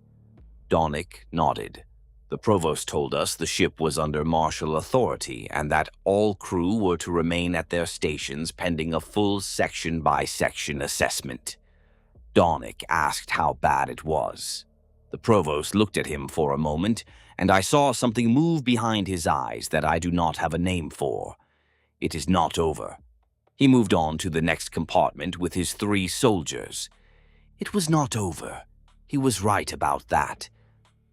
Donnick nodded. The provost told us the ship was under martial authority and that all crew were to remain at their stations pending a full section-by-section assessment. Donnick asked how bad it was. The provost looked at him for a moment, and I saw something move behind his eyes that I do not have a name for. It is not over. He moved on to the next compartment with his 3 soldiers. It was not over. He was right about that.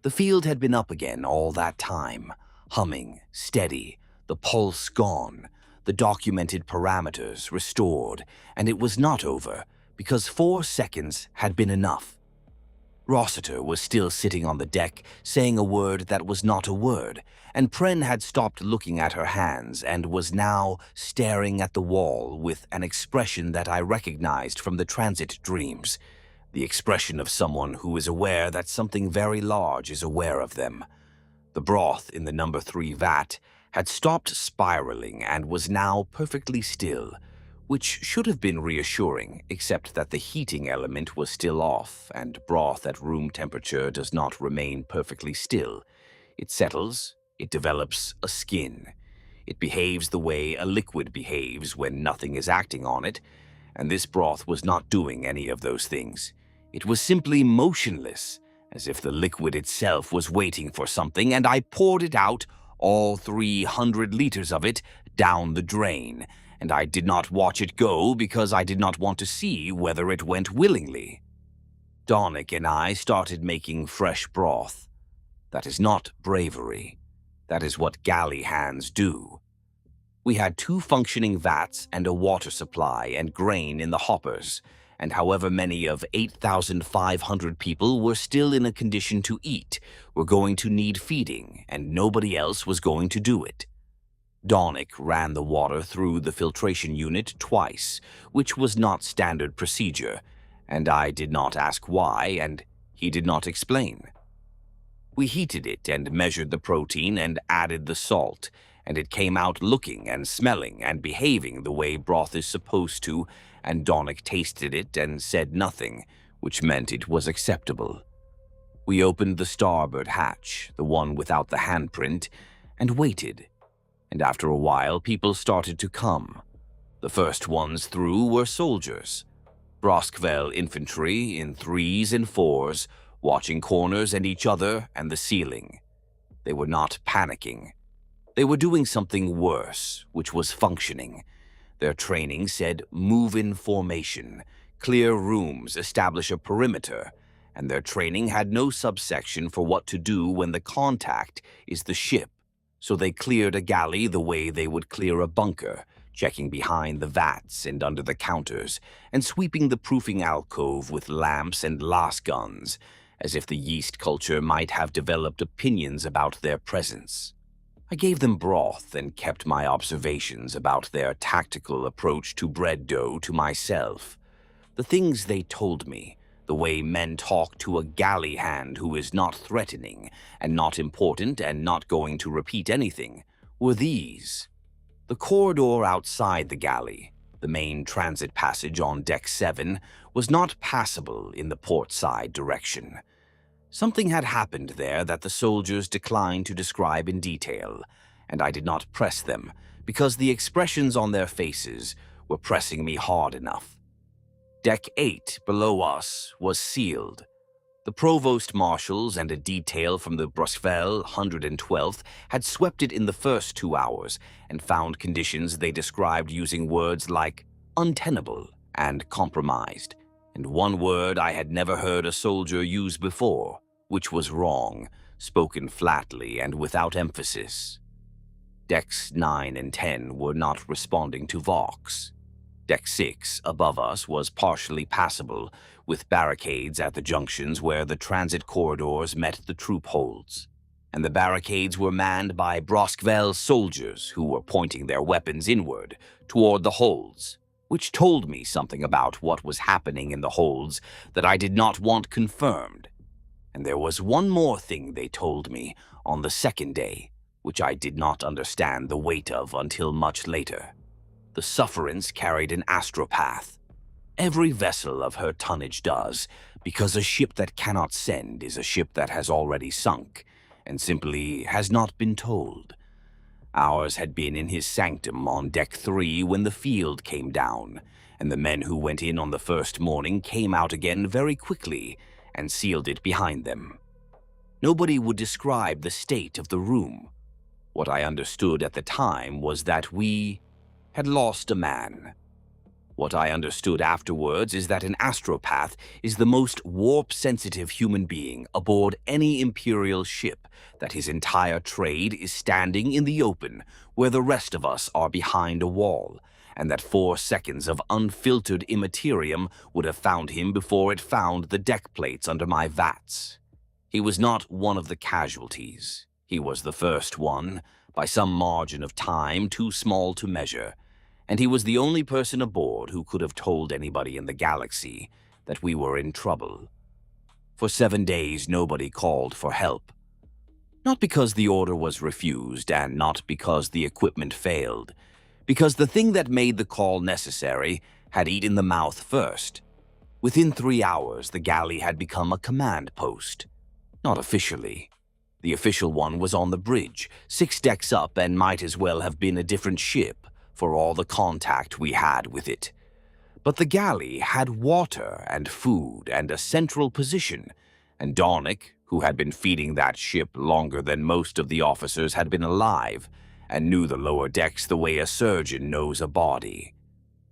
The field had been up again all that time, humming, steady, the pulse gone, the documented parameters restored, and it was not over because 4 seconds had been enough. Rossiter was still sitting on the deck, saying a word that was not a word, and Pren had stopped looking at her hands and was now staring at the wall with an expression that I recognized from the transit dreams. The expression of someone who is aware that something very large is aware of them. The broth in the number 3 vat had stopped spiraling and was now perfectly still, which should have been reassuring, except that the heating element was still off, and broth at room temperature does not remain perfectly still. It settles, it develops a skin. It behaves the way a liquid behaves when nothing is acting on it, and this broth was not doing any of those things. It was simply motionless, as if the liquid itself was waiting for something, and I poured it out, all 300 liters of it, down the drain, and I did not watch it go because I did not want to see whether it went willingly. Donnick and I started making fresh broth. That is not bravery. That is what galley hands do. We had 2 functioning vats and a water supply and grain in the hoppers, and however many of 8,500 people were still in a condition to eat, were going to need feeding, and nobody else was going to do it. Donnick ran the water through the filtration unit twice, which was not standard procedure, and I did not ask why, and he did not explain. We heated it and measured the protein and added the salt, and it came out looking and smelling and behaving the way broth is supposed to, and Donnick tasted it and said nothing, which meant it was acceptable. We opened the starboard hatch, the one without the handprint, and waited. And after a while, people started to come. The first ones through were soldiers. Broskveld infantry in 3s and 4s, watching corners and each other and the ceiling. They were not panicking. They were doing something worse, which was functioning. Their training said move in formation, clear rooms, establish a perimeter, and their training had no subsection for what to do when the contact is the ship. So they cleared a galley the way they would clear a bunker, checking behind the vats and under the counters, and sweeping the proofing alcove with lamps and las guns, as if the yeast culture might have developed opinions about their presence. I gave them broth and kept my observations about their tactical approach to bread dough to myself. The things they told me, the way men talk to a galley hand who is not threatening and not important and not going to repeat anything, were these. The corridor outside the galley, the main transit passage on Deck 7, was not passable in the port side direction. Something had happened there that the soldiers declined to describe in detail, and I did not press them because the expressions on their faces were pressing me hard enough. Deck 8 below us was sealed. The provost marshals and a detail from the Broskveld 112th had swept it in the first 2 hours and found conditions they described using words like untenable and compromised, and one word I had never heard a soldier use before, which was wrong, spoken flatly and without emphasis. Decks 9 and 10 were not responding to Vox. Deck 6, above us, was partially passable, with barricades at the junctions where the transit corridors met the troop holds. And the barricades were manned by Broskveld soldiers who were pointing their weapons inward, toward the holds, which told me something about what was happening in the holds that I did not want confirmed. And there was one more thing they told me on the second day, which I did not understand the weight of until much later. The sufferance carried an astropath. Every vessel of her tonnage does, because a ship that cannot send is a ship that has already sunk, and simply has not been told. Ours had been in his sanctum on deck 3 when the field came down, and the men who went in on the first morning came out again very quickly and sealed it behind them. Nobody would describe the state of the room. What I understood at the time was that we had lost a man. What I understood afterwards is that an astropath is the most warp-sensitive human being aboard any Imperial ship, that his entire trade is standing in the open where the rest of us are behind a wall, and that 4 seconds of unfiltered immaterium would have found him before it found the deck plates under my vats. He was not one of the casualties. He was the first one, by some margin of time too small to measure, and he was the only person aboard who could have told anybody in the galaxy that we were in trouble. For 7 days, nobody called for help. Not because the order was refused, and not because the equipment failed, because the thing that made the call necessary had eaten the mouth first. Within 3 hours, the galley had become a command post. Not officially. The official one was on the bridge, 6 decks up, and might as well have been a different ship for all the contact we had with it. But the galley had water and food and a central position, and Dornick, who had been feeding that ship longer than most of the officers had been alive, and knew the lower decks the way a surgeon knows a body.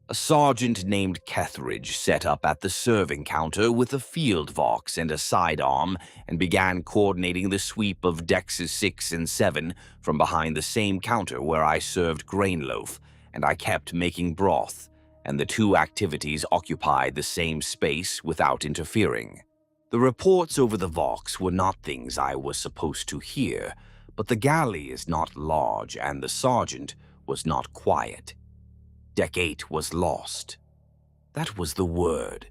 A sergeant named Kethridge set up at the serving counter with a field vox and a sidearm and began coordinating the sweep of decks 6 and 7 from behind the same counter where I served grainloaf, and I kept making broth, and the 2 activities occupied the same space without interfering. The reports over the vox were not things I was supposed to hear, but the galley is not large, and the sergeant was not quiet. Deck 8 was lost. That was the word.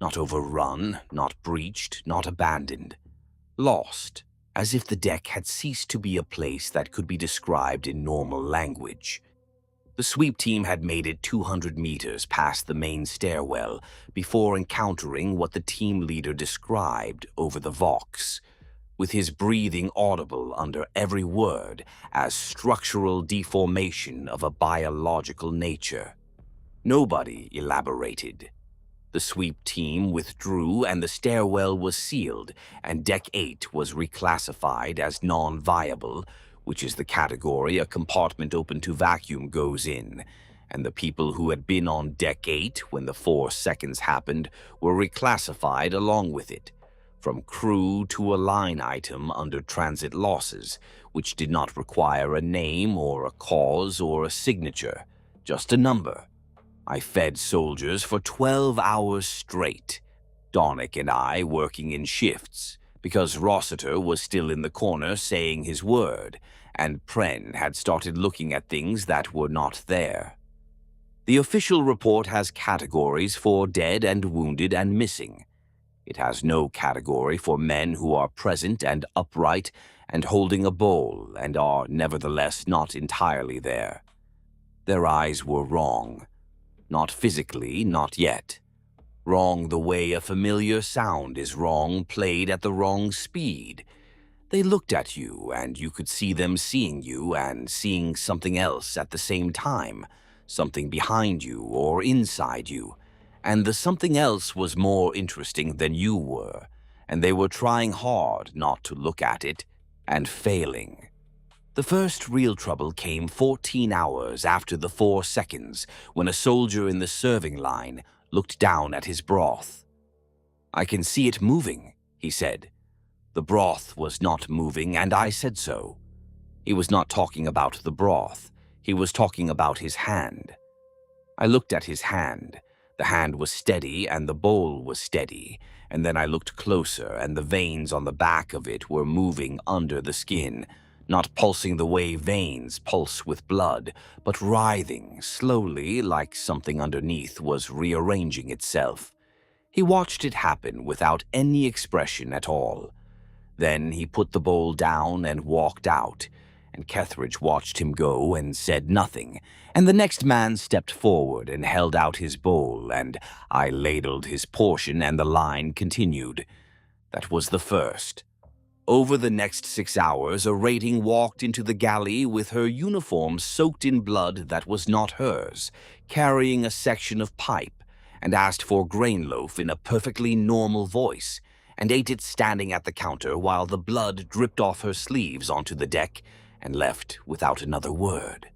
Not overrun, not breached, not abandoned. Lost, as if the deck had ceased to be a place that could be described in normal language. The sweep team had made it 200 meters past the main stairwell before encountering what the team leader described over the vox, with his breathing audible under every word as structural deformation of a biological nature. Nobody elaborated. The sweep team withdrew and the stairwell was sealed, and Deck 8 was reclassified as non-viable, which is the category a compartment open to vacuum goes in, and the people who had been on Deck 8 when the 4 seconds happened were reclassified along with it, from crew to a line item under transit losses, which did not require a name or a cause or a signature, just a number. I fed soldiers for 12 hours straight, Dornick and I working in shifts, because Rossiter was still in the corner saying his word, and Pren had started looking at things that were not there. The official report has categories for dead and wounded and missing. It has no category for men who are present and upright and holding a bowl and are nevertheless not entirely there. Their eyes were wrong. Not physically, not yet. Wrong the way a familiar sound is wrong played at the wrong speed. They looked at you, and you could see them seeing you and seeing something else at the same time, something behind you or inside you, and the something else was more interesting than you were, and they were trying hard not to look at it, and failing. The first real trouble came 14 hours after the 4 seconds, when a soldier in the serving line looked down at his broth. "I can see it moving," he said. The broth was not moving, and I said so. He was not talking about the broth. He was talking about his hand. I looked at his hand. The hand was steady, and the bowl was steady, and then I looked closer, and the veins on the back of it were moving under the skin, not pulsing the way veins pulse with blood, but writhing slowly like something underneath was rearranging itself. He watched it happen without any expression at all. Then he put the bowl down and walked out, and Kethridge watched him go and said nothing, and the next man stepped forward and held out his bowl, and I ladled his portion, and the line continued. That was the first. Over the next 6 hours, a rating walked into the galley with her uniform soaked in blood that was not hers, carrying a section of pipe, and asked for grainloaf in a perfectly normal voice, and ate it standing at the counter while the blood dripped off her sleeves onto the deck and left without another word.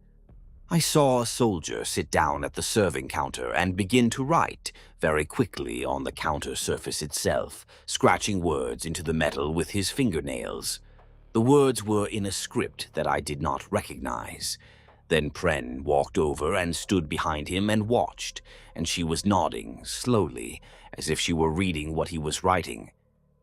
I saw a soldier sit down at the serving counter and begin to write very quickly on the counter surface itself, scratching words into the metal with his fingernails. The words were in a script that I did not recognize. Then Pren walked over and stood behind him and watched, and she was nodding slowly, as if she were reading what he was writing.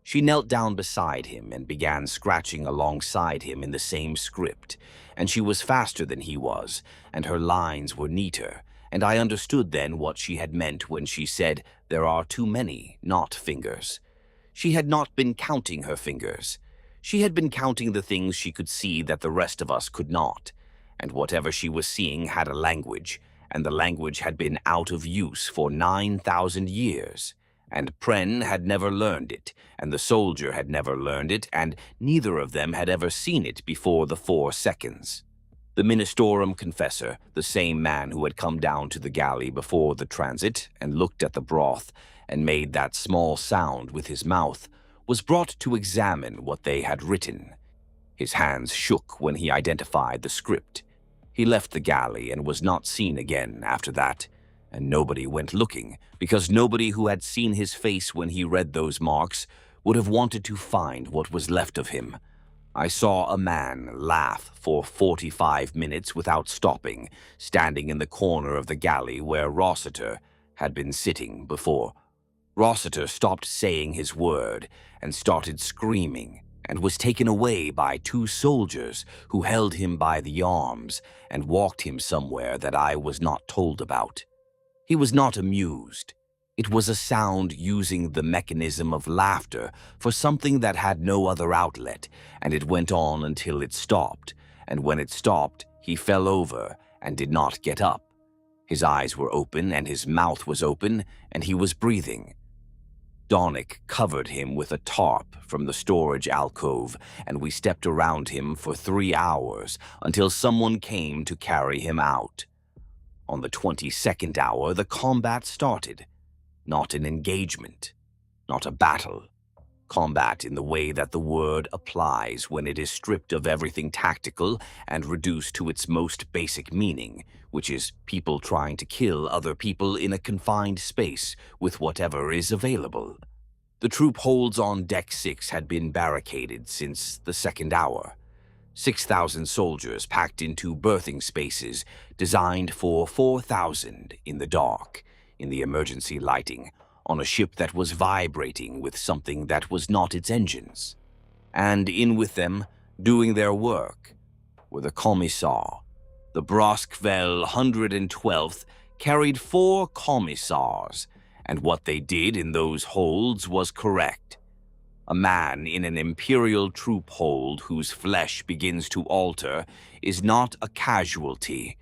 She knelt down beside him and began scratching alongside him in the same script, and she was faster than he was, and her lines were neater, and I understood then what she had meant when she said, "There are too many, not fingers." She had not been counting her fingers. She had been counting the things she could see that the rest of us could not, and whatever she was seeing had a language, and the language had been out of use for 9,000 years. And Pren had never learned it, and the soldier had never learned it, and neither of them had ever seen it before the 4 seconds. The Ministorum confessor, the same man who had come down to the galley before the transit and looked at the broth and made that small sound with his mouth, was brought to examine what they had written. His hands shook when he identified the script. He left the galley and was not seen again after that, and nobody went looking, because nobody who had seen his face when he read those marks would have wanted to find what was left of him. I saw a man laugh for 45 minutes without stopping, standing in the corner of the galley where Rossiter had been sitting before. Rossiter stopped saying his word and started screaming, and was taken away by 2 soldiers who held him by the arms and walked him somewhere that I was not told about. He was not amused. It was a sound using the mechanism of laughter for something that had no other outlet, and it went on until it stopped, and when it stopped, he fell over and did not get up. His eyes were open and his mouth was open, and he was breathing. Donnick covered him with a tarp from the storage alcove, and we stepped around him for 3 hours until someone came to carry him out. On the 22nd hour, the combat started. Not an engagement, not a battle. Combat in the way that the word applies when it is stripped of everything tactical and reduced to its most basic meaning, which is people trying to kill other people in a confined space with whatever is available. The troop holds on Deck 6 had been barricaded since the 2nd hour. 6,000 soldiers packed into berthing spaces designed for 4,000 in the dark, in the emergency lighting, on a ship that was vibrating with something that was not its engines. And in with them, doing their work, were the commissar. The Broskvel 112th carried 4 commissars, and what they did in those holds was correct. A man in an Imperial troop hold whose flesh begins to alter is not a casualty.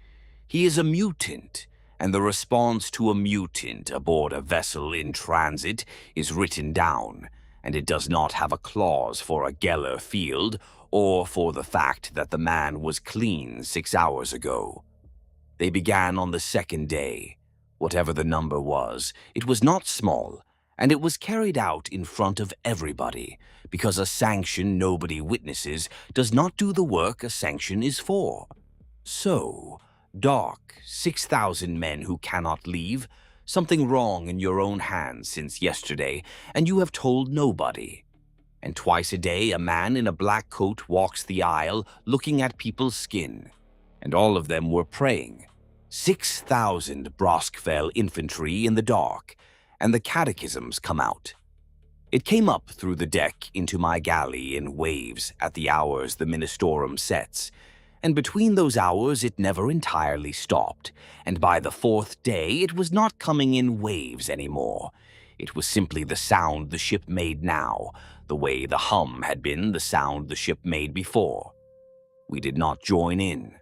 He is a mutant, and the response to a mutant aboard a vessel in transit is written down, and it does not have a clause for a Gellar Field or for the fact that the man was clean 6 hours ago. They began on the 2nd day. Whatever the number was, it was not small, and it was carried out in front of everybody, because a sanction nobody witnesses does not do the work a sanction is for. So, dark, 6,000 men who cannot leave, something wrong in your own hands since yesterday, and you have told nobody. And twice a day a man in a black coat walks the aisle looking at people's skin, and all of them were praying. 6,000 Broskvel infantry in the dark, and the catechisms come out. It came up through the deck into my galley in waves at the hours the Ministorum sets, and between those hours it never entirely stopped, and by the 4th day it was not coming in waves anymore. It was simply the sound the ship made now, the way the hum had been the sound the ship made before. We did not join in.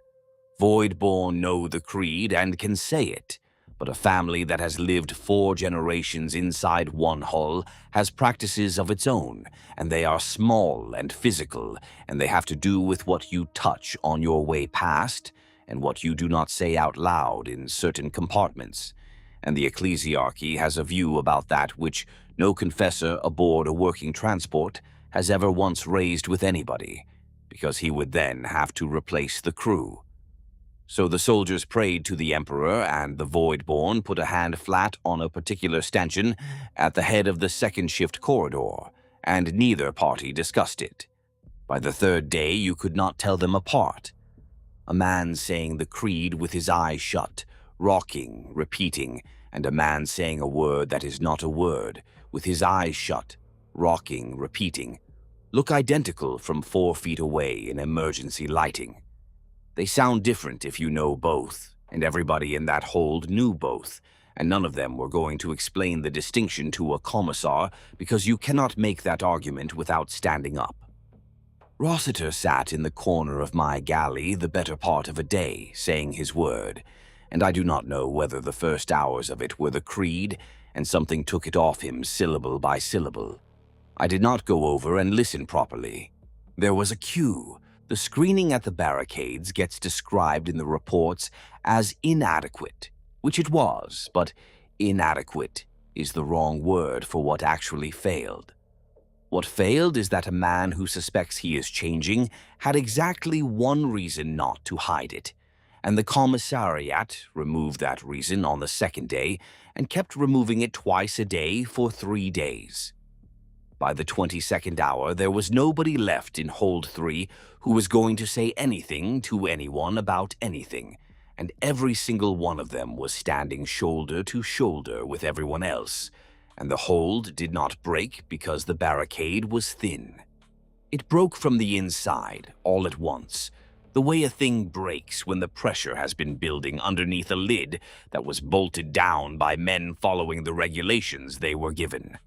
Voidborn know the creed and can say it, but a family that has lived 4 generations inside one hull has practices of its own, and they are small and physical, and they have to do with what you touch on your way past and what you do not say out loud in certain compartments. And the ecclesiarchy has a view about that which no confessor aboard a working transport has ever once raised with anybody, because he would then have to replace the crew. So the soldiers prayed to the Emperor, and the Voidborn put a hand flat on a particular stanchion at the head of the second shift corridor, and neither party discussed it. By the 3rd day, you could not tell them apart. A man saying the creed with his eyes shut, rocking, repeating, and a man saying a word that is not a word, with his eyes shut, rocking, repeating, look identical from 4 feet away in emergency lighting. They sound different if you know both, and everybody in that hold knew both, and none of them were going to explain the distinction to a commissar because you cannot make that argument without standing up. Rossiter sat in the corner of my galley the better part of a day, saying his word, and I do not know whether the first hours of it were the creed and something took it off him syllable by syllable. I did not go over and listen properly. There was a queue. The screening at the barricades gets described in the reports as inadequate, which it was, but inadequate is the wrong word for what actually failed. What failed is that a man who suspects he is changing had exactly one reason not to hide it, and the commissariat removed that reason on the 2nd day and kept removing it twice a day for 3 days. By the 22nd hour, there was nobody left in Hold 3 who was going to say anything to anyone about anything, and every single one of them was standing shoulder to shoulder with everyone else, and the hold did not break because the barricade was thin. It broke from the inside, all at once, the way a thing breaks when the pressure has been building underneath a lid that was bolted down by men following the regulations they were given.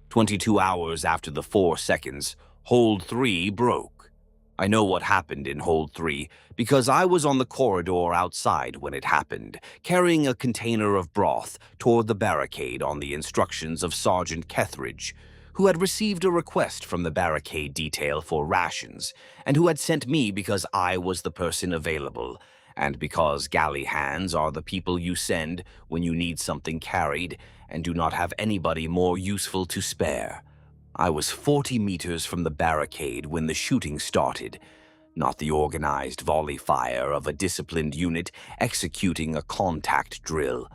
22 hours after the 4 seconds, Hold 3 broke. I know what happened in Hold 3 because I was on the corridor outside when it happened, carrying a container of broth toward the barricade on the instructions of Sergeant Kethridge, who had received a request from the barricade detail for rations, and who had sent me because I was the person available, and because galley hands are the people you send when you need something carried and do not have anybody more useful to spare. I was 40 meters from the barricade when the shooting started, not the organized volley fire of a disciplined unit executing a contact drill.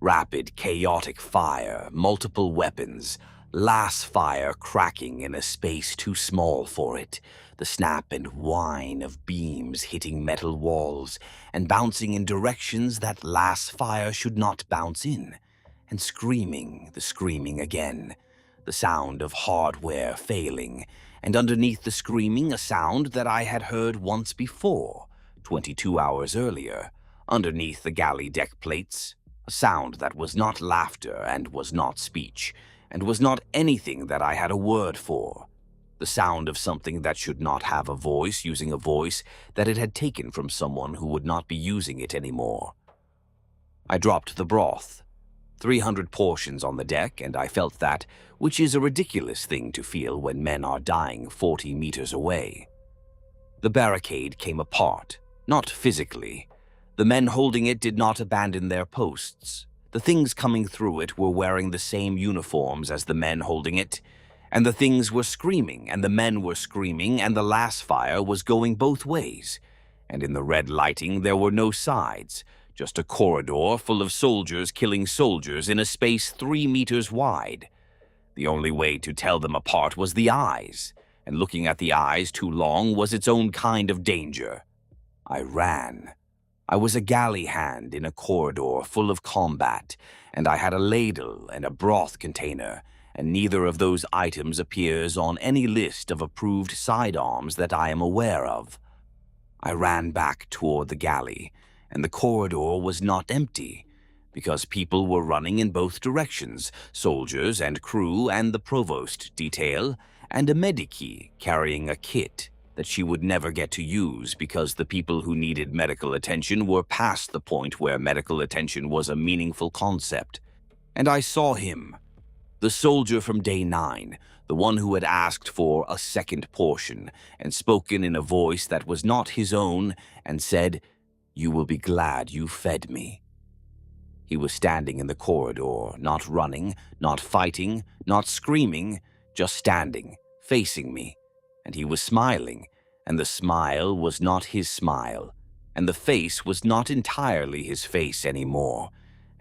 Rapid, chaotic fire, multiple weapons, lass fire cracking in a space too small for it, the snap and whine of beams hitting metal walls and bouncing in directions that lass fire should not bounce in, and screaming, the screaming again, the sound of hardware failing, and underneath the screaming a sound that I had heard once before, 22 hours earlier, underneath the galley deck plates, a sound that was not laughter and was not speech, and was not anything that I had a word for. The sound of something that should not have a voice using a voice that it had taken from someone who would not be using it anymore. I dropped the broth. 300 portions on the deck, and I felt that, which is a ridiculous thing to feel when men are dying 40 meters away. The barricade came apart, not physically. The men holding it did not abandon their posts. The things coming through it were wearing the same uniforms as the men holding it, and the things were screaming, and the men were screaming, and the lass fire was going both ways, and in the red lighting there were no sides, just a corridor full of soldiers killing soldiers in a space 3 meters wide. The only way to tell them apart was the eyes, and looking at the eyes too long was its own kind of danger. I ran. I was a galley hand in a corridor full of combat, and I had a ladle and a broth container, and neither of those items appears on any list of approved sidearms that I am aware of. I ran back toward the galley, and the corridor was not empty, because people were running in both directions, soldiers and crew and the provost detail, and a medici carrying a kit. that she would never get to use because the people who needed medical attention were past the point where medical attention was a meaningful concept. And I saw him, the soldier from day 9, the one who had asked for a second portion and spoken in a voice that was not his own and said, "You will be glad you fed me." He was standing in the corridor, not running, not fighting, not screaming, just standing, facing me. And he was smiling, and the smile was not his smile, and the face was not entirely his face anymore.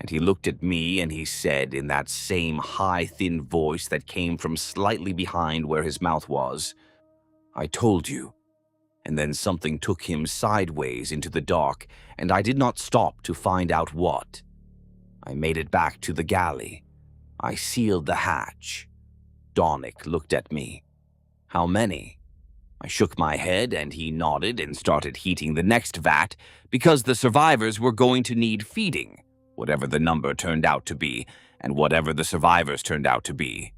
And he looked at me and he said in that same high, thin voice that came from slightly behind where his mouth was, "I told you." And then something took him sideways into the dark, and I did not stop to find out what. I made it back to the galley. I sealed the hatch. Donnick looked at me. "How many?" I shook my head, and he nodded and started heating the next vat because the survivors were going to need feeding, whatever the number turned out to be, and whatever the survivors turned out to be.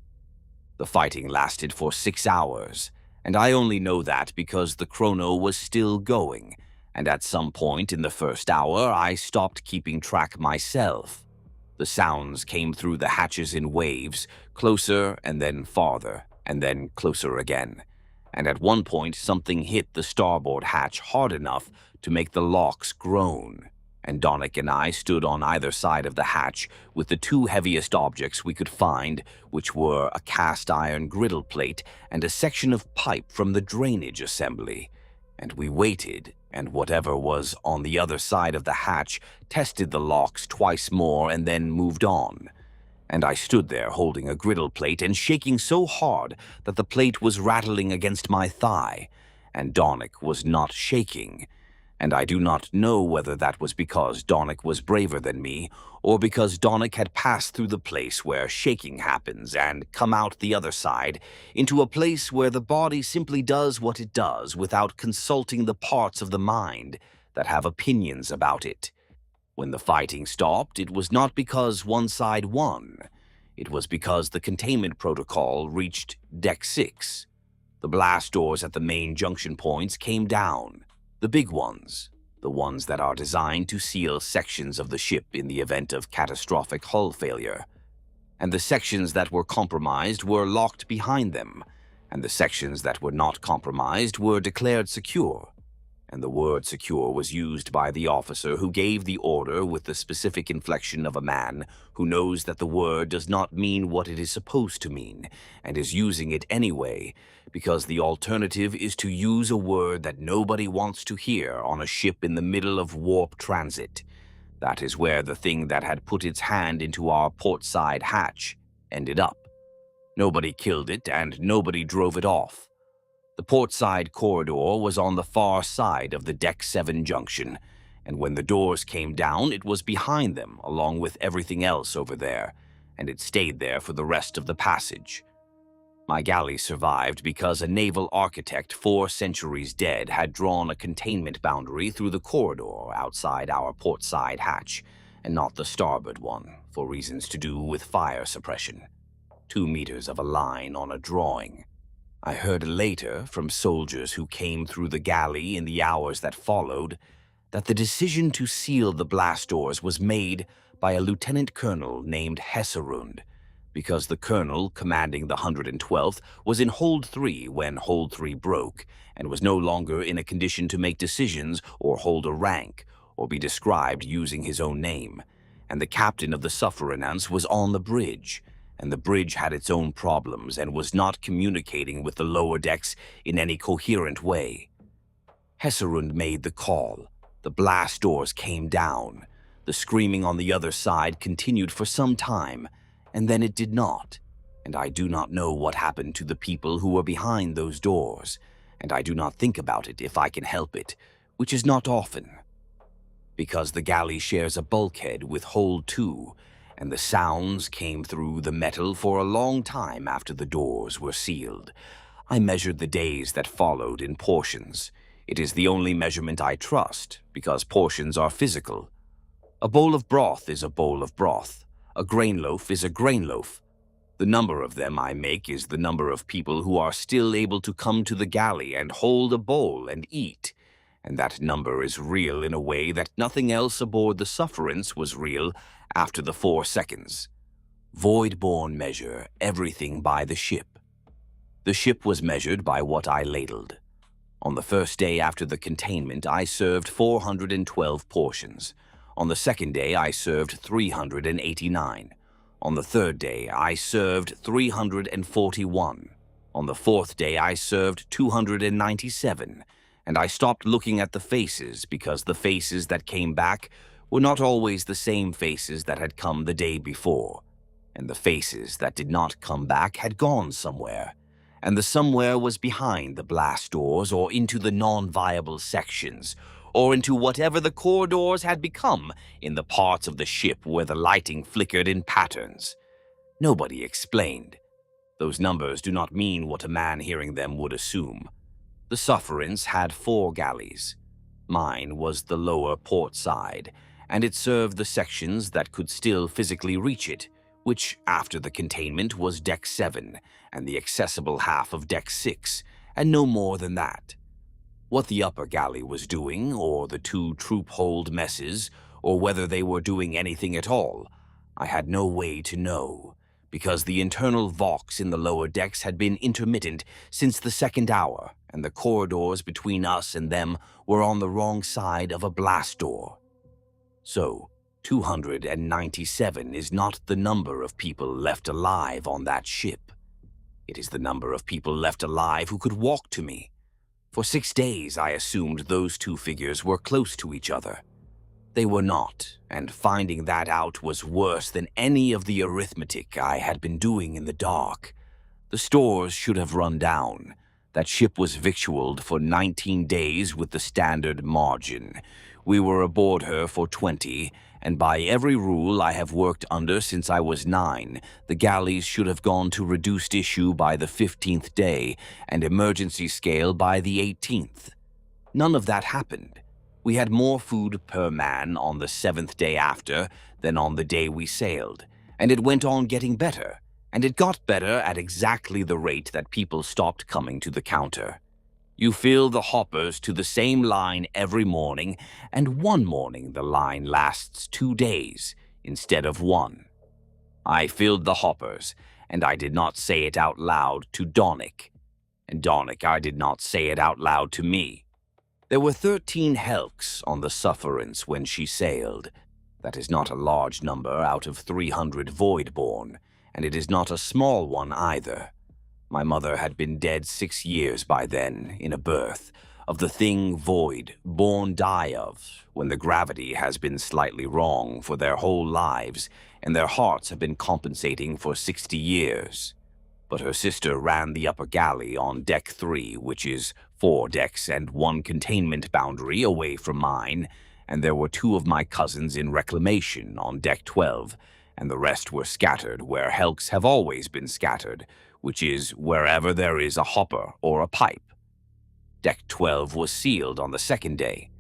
The fighting lasted for 6 hours, and I only know that because the chrono was still going, and at some point in the first hour I stopped keeping track myself. The sounds came through the hatches in waves, closer and then farther, and then closer again. And at one point something hit the starboard hatch hard enough to make the locks groan. And Donnick and I stood on either side of the hatch with the 2 heaviest objects we could find, which were a cast iron griddle plate and a section of pipe from the drainage assembly. And we waited, and whatever was on the other side of the hatch tested the locks twice more and then moved on. And I stood there holding a griddle plate and shaking so hard that the plate was rattling against my thigh, and Donnick was not shaking. And I do not know whether that was because Donnick was braver than me, or because Donnick had passed through the place where shaking happens and come out the other side into a place where the body simply does what it does without consulting the parts of the mind that have opinions about it. When the fighting stopped, it was not because one side won. It was because the containment protocol reached Deck 6. The blast doors at the main junction points came down. The big ones, the ones that are designed to seal sections of the ship in the event of catastrophic hull failure. And the sections that were compromised were locked behind them, and the sections that were not compromised were declared secure. And the word secure was used by the officer who gave the order with the specific inflection of a man who knows that the word does not mean what it is supposed to mean, and is using it anyway, because the alternative is to use a word that nobody wants to hear on a ship in the middle of warp transit. That is where the thing that had put its hand into our portside hatch ended up. Nobody killed it, and nobody drove it off. The portside corridor was on the far side of the Deck 7 junction, and when the doors came down, it was behind them along with everything else over there, and it stayed there for the rest of the passage. My galley survived because a naval architect 4 centuries dead had drawn a containment boundary through the corridor outside our portside hatch, and not the starboard one, for reasons to do with fire suppression. 2 meters of a line on a drawing. I heard later from soldiers who came through the galley in the hours that followed that the decision to seal the blast doors was made by a lieutenant colonel named Hesserund, because the colonel commanding the 112th was in Hold 3 when Hold 3 broke and was no longer in a condition to make decisions or hold a rank or be described using his own name, and the captain of the Sufferinance was on the bridge, and the bridge had its own problems and was not communicating with the lower decks in any coherent way. Hesserund made the call. The blast doors came down. The screaming on the other side continued for some time, and then it did not. And I do not know what happened to the people who were behind those doors, and I do not think about it if I can help it, which is not often. Because the galley shares a bulkhead with Hold 2, and the sounds came through the metal for a long time after the doors were sealed. I measured the days that followed in portions. It is the only measurement I trust, because portions are physical. A bowl of broth is a bowl of broth. A grainloaf is a grainloaf. The number of them I make is the number of people who are still able to come to the galley and hold a bowl and eat, and that number is real in a way that nothing else aboard the Sufferance was real after the 4 seconds. Void-born measure everything by the ship. The ship was measured by what I ladled. On the first day after the containment, I served 412 portions. On the second day, I served 389. On the third day, I served 341. On the fourth day, I served 297. And I stopped looking at the faces because the faces that came back were not always the same faces that had come the day before. And the faces that did not come back had gone somewhere. And the somewhere was behind the blast doors or into the non-viable sections, or into whatever the corridors had become in the parts of the ship where the lighting flickered in patterns. Nobody explained. Those numbers do not mean what a man hearing them would assume. The Sufferance had 4 galleys. Mine was the lower port side, and it served the sections that could still physically reach it, which, after the containment, was Deck 7, and the accessible half of Deck 6, and no more than that. What the upper galley was doing, or the 2 troop-hold messes, or whether they were doing anything at all, I had no way to know, because the internal vox in the lower decks had been intermittent since the 2nd hour, and the corridors between us and them were on the wrong side of a blast door. So, 297 is not the number of people left alive on that ship. It is the number of people left alive who could walk to me. For 6 days, I assumed those 2 figures were close to each other. They were not, and finding that out was worse than any of the arithmetic I had been doing in the dark. The stores should have run down. That ship was victualled for 19 days with the standard margin. We were aboard her for 20, and by every rule I have worked under since I was 9, the galleys should have gone to reduced issue by the 15th day and emergency scale by the 18th. None of that happened. We had more food per man on the 7th day after than on the day we sailed, and it went on getting better, and it got better at exactly the rate that people stopped coming to the counter. You fill the hoppers to the same line every morning, and one morning the line lasts 2 days instead of 1. I filled the hoppers, and I did not say it out loud to Donnick. And Donnick, I did not say it out loud to me. There were 13 Helcks on the Sufferance when she sailed. That is not a large number out of 300 void-born, and it is not a small one either. My mother had been dead 6 years by then, in a birth, of the thing void, born die of, when the gravity has been slightly wrong for their whole lives, and their hearts have been compensating for 60 years. But her sister ran the upper galley on Deck 3, which is 4 decks and 1 containment boundary away from mine, and there were 2 of my cousins in reclamation on Deck 12, and the rest were scattered where Helcks have always been scattered, which is wherever there is a hopper or a pipe. Deck 12 was sealed on the 2nd day.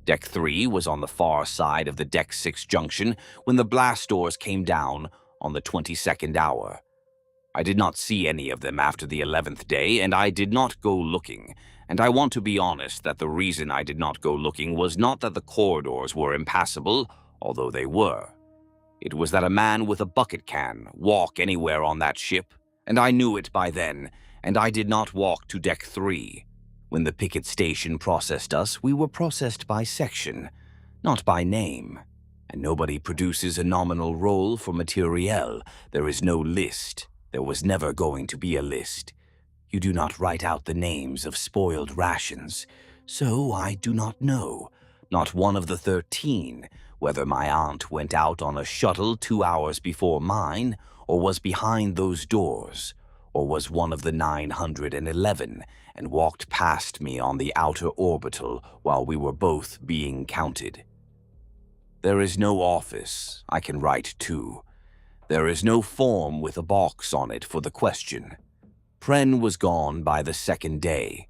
Deck 3 was on the far side of the Deck 6 junction when the blast doors came down on the 22nd hour. I did not see any of them after the 11th day, and I did not go looking, and I want to be honest that the reason I did not go looking was not that the corridors were impassable, although they were. It was that a man with a bucket can walk anywhere on that ship, and I knew it by then, and I did not walk to Deck 3. When the picket station processed us, we were processed by section, not by name. And nobody produces a nominal roll for materiel. There is no list. There was never going to be a list. You do not write out the names of spoiled rations. So I do not know, not one of the 13, whether my aunt went out on a shuttle 2 hours before mine, or was behind those doors, or was one of the 911 and walked past me on the outer orbital while we were both being counted. There is no office I can write to. There is no form with a box on it for the question. Pren was gone by the 2nd day.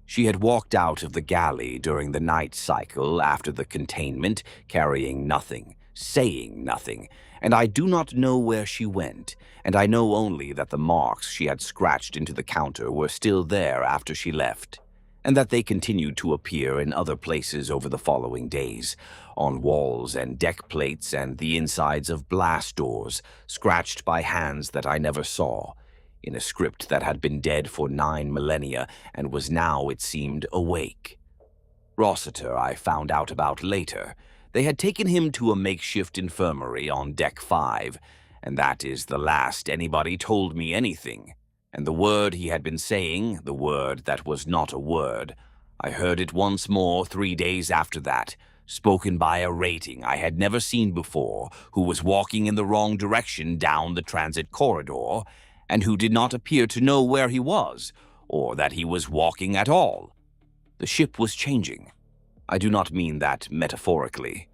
She had walked out of the galley during the night cycle after the containment, carrying nothing, saying nothing, and I do not know where she went, and I know only that the marks she had scratched into the counter were still there after she left, and that they continued to appear in other places over the following days, on walls and deck plates and the insides of blast doors, scratched by hands that I never saw, in a script that had been dead for 9 millennia and was now, it seemed, awake. Rossiter I found out about later. They had taken him to a makeshift infirmary on Deck 5, and that is the last anybody told me anything. And the word he had been saying, the word that was not a word, I heard it once more 3 days after that, spoken by a rating I had never seen before, who was walking in the wrong direction down the transit corridor, and who did not appear to know where he was, or that he was walking at all. The ship was changing. I do not mean that metaphorically.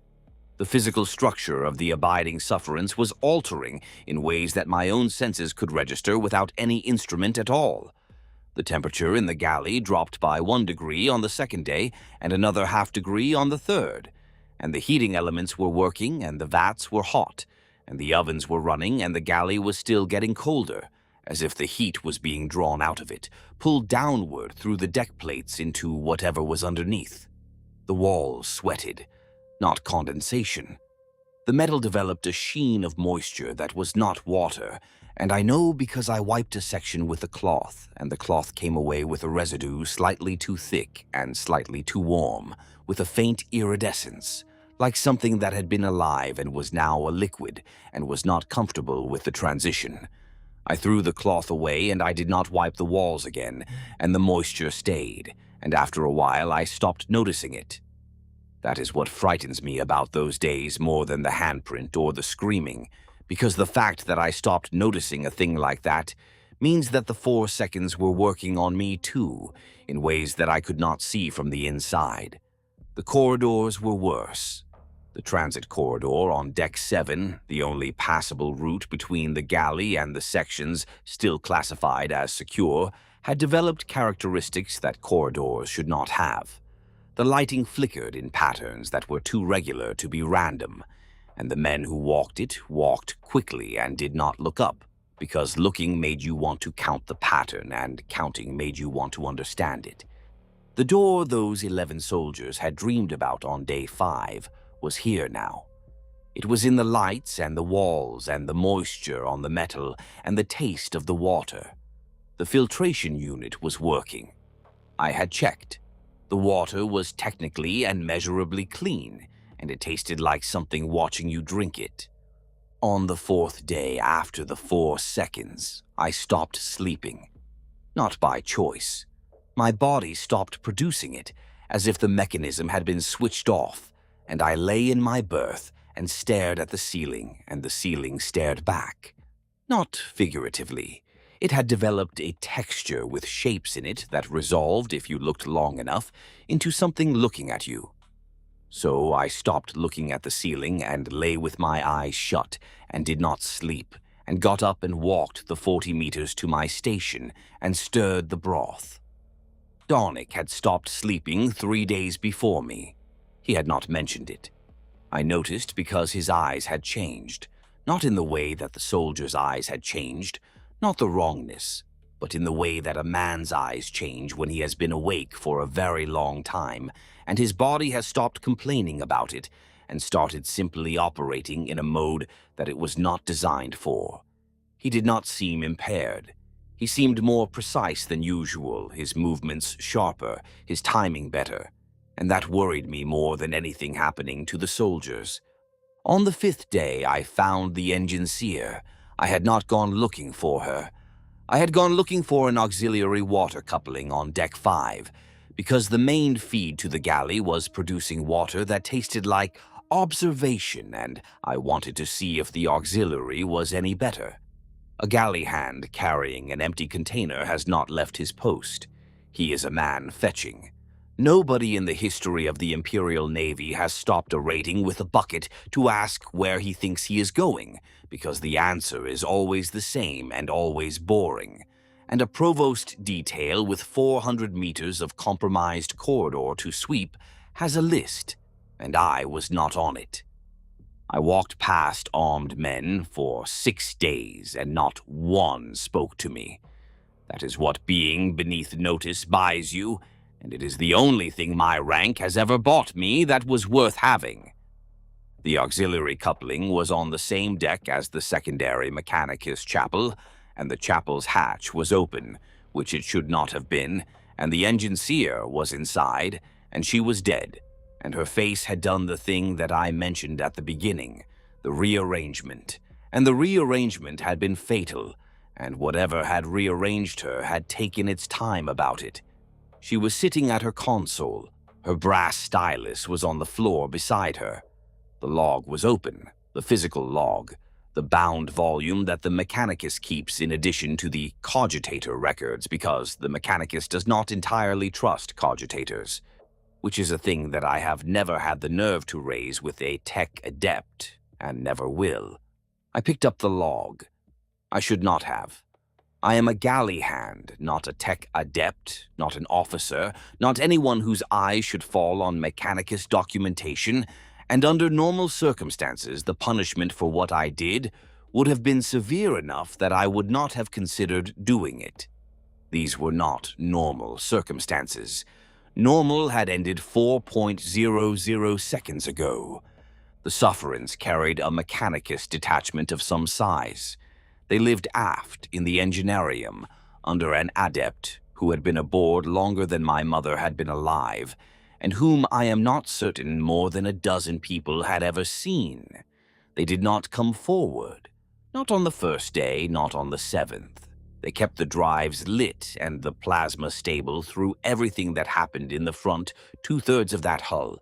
The physical structure of the abiding sufferance was altering in ways that my own senses could register without any instrument at all. The temperature in the galley dropped by 1 degree on the second day and another ½ degree on the third, and the heating elements were working and the vats were hot, and the ovens were running and the galley was still getting colder, as if the heat was being drawn out of it, pulled downward through the deck plates into whatever was underneath. The walls sweated, not condensation. The metal developed a sheen of moisture that was not water, and I know because I wiped a section with a cloth, and the cloth came away with a residue slightly too thick and slightly too warm, with a faint iridescence, like something that had been alive and was now a liquid and was not comfortable with the transition. I threw the cloth away and I did not wipe the walls again, and the moisture stayed, and after a while I stopped noticing it. That is what frightens me about those days more than the handprint or the screaming, because the fact that I stopped noticing a thing like that means that the 4 seconds were working on me too, in ways that I could not see from the inside. The corridors were worse. The transit corridor on Deck 7, the only passable route between the galley and the sections still classified as secure, had developed characteristics that corridors should not have. The lighting flickered in patterns that were too regular to be random, and the men who walked it walked quickly and did not look up, because looking made you want to count the pattern and counting made you want to understand it. The door those 11 soldiers had dreamed about on Day 5 was here now. It was in the lights and the walls and the moisture on the metal and the taste of the water. The filtration unit was working. I had checked. The water was technically and measurably clean, and it tasted like something watching you drink it. On the 4th day after the 4 seconds, I stopped sleeping. Not by choice. My body stopped producing it, as if the mechanism had been switched off, and I lay in my berth and stared at the ceiling, and the ceiling stared back. Not figuratively. It had developed a texture with shapes in it that resolved, if you looked long enough, into something looking at you. So I stopped looking at the ceiling and lay with my eyes shut and did not sleep, and got up and walked the 40 meters to my station and stirred the broth. Dornick had stopped sleeping 3 days before me. He had not mentioned it. I noticed because his eyes had changed, not in the way that the soldier's eyes had changed, not the wrongness, but in the way that a man's eyes change when he has been awake for a very long time, and his body has stopped complaining about it and started simply operating in a mode that it was not designed for. He did not seem impaired. He seemed more precise than usual, his movements sharper, his timing better, and that worried me more than anything happening to the soldiers. On the 5th day, I found the engine seer. I had not gone looking for her. I had gone looking for an auxiliary water coupling on Deck 5, because the main feed to the galley was producing water that tasted like observation, and I wanted to see if the auxiliary was any better. A galley hand carrying an empty container has not left his post. He is a man fetching. Nobody in the history of the Imperial Navy has stopped a rating with a bucket to ask where he thinks he is going, because the answer is always the same and always boring. And a provost detail with 400 meters of compromised corridor to sweep has a list, and I was not on it. I walked past armed men for 6 days, and not one spoke to me. That is what being beneath notice buys you, and it is the only thing my rank has ever bought me that was worth having. The auxiliary coupling was on the same deck as the secondary mechanicus chapel, and the chapel's hatch was open, which it should not have been, and the engineer was inside, and she was dead, and her face had done the thing that I mentioned at the beginning, the rearrangement, and the rearrangement had been fatal, and whatever had rearranged her had taken its time about it. She was sitting at her console. Her brass stylus was on the floor beside her. The log was open, the physical log, the bound volume that the mechanicus keeps in addition to the cogitator records, because the mechanicus does not entirely trust cogitators, which is a thing that I have never had the nerve to raise with a tech adept, and never will. I picked up the log. I should not have. I am a galley-hand, not a tech adept, not an officer, not anyone whose eyes should fall on mechanicus documentation, and under normal circumstances the punishment for what I did would have been severe enough that I would not have considered doing it. These were not normal circumstances. Normal had ended 4.00 seconds ago. The sufferers carried a mechanicus detachment of some size. They lived aft in the engineerium under an adept who had been aboard longer than my mother had been alive, and whom I am not certain more than a dozen people had ever seen. They did not come forward. Not on the first day, not on the 7th. They kept the drives lit and the plasma stable through everything that happened in the front 2/3 of that hull,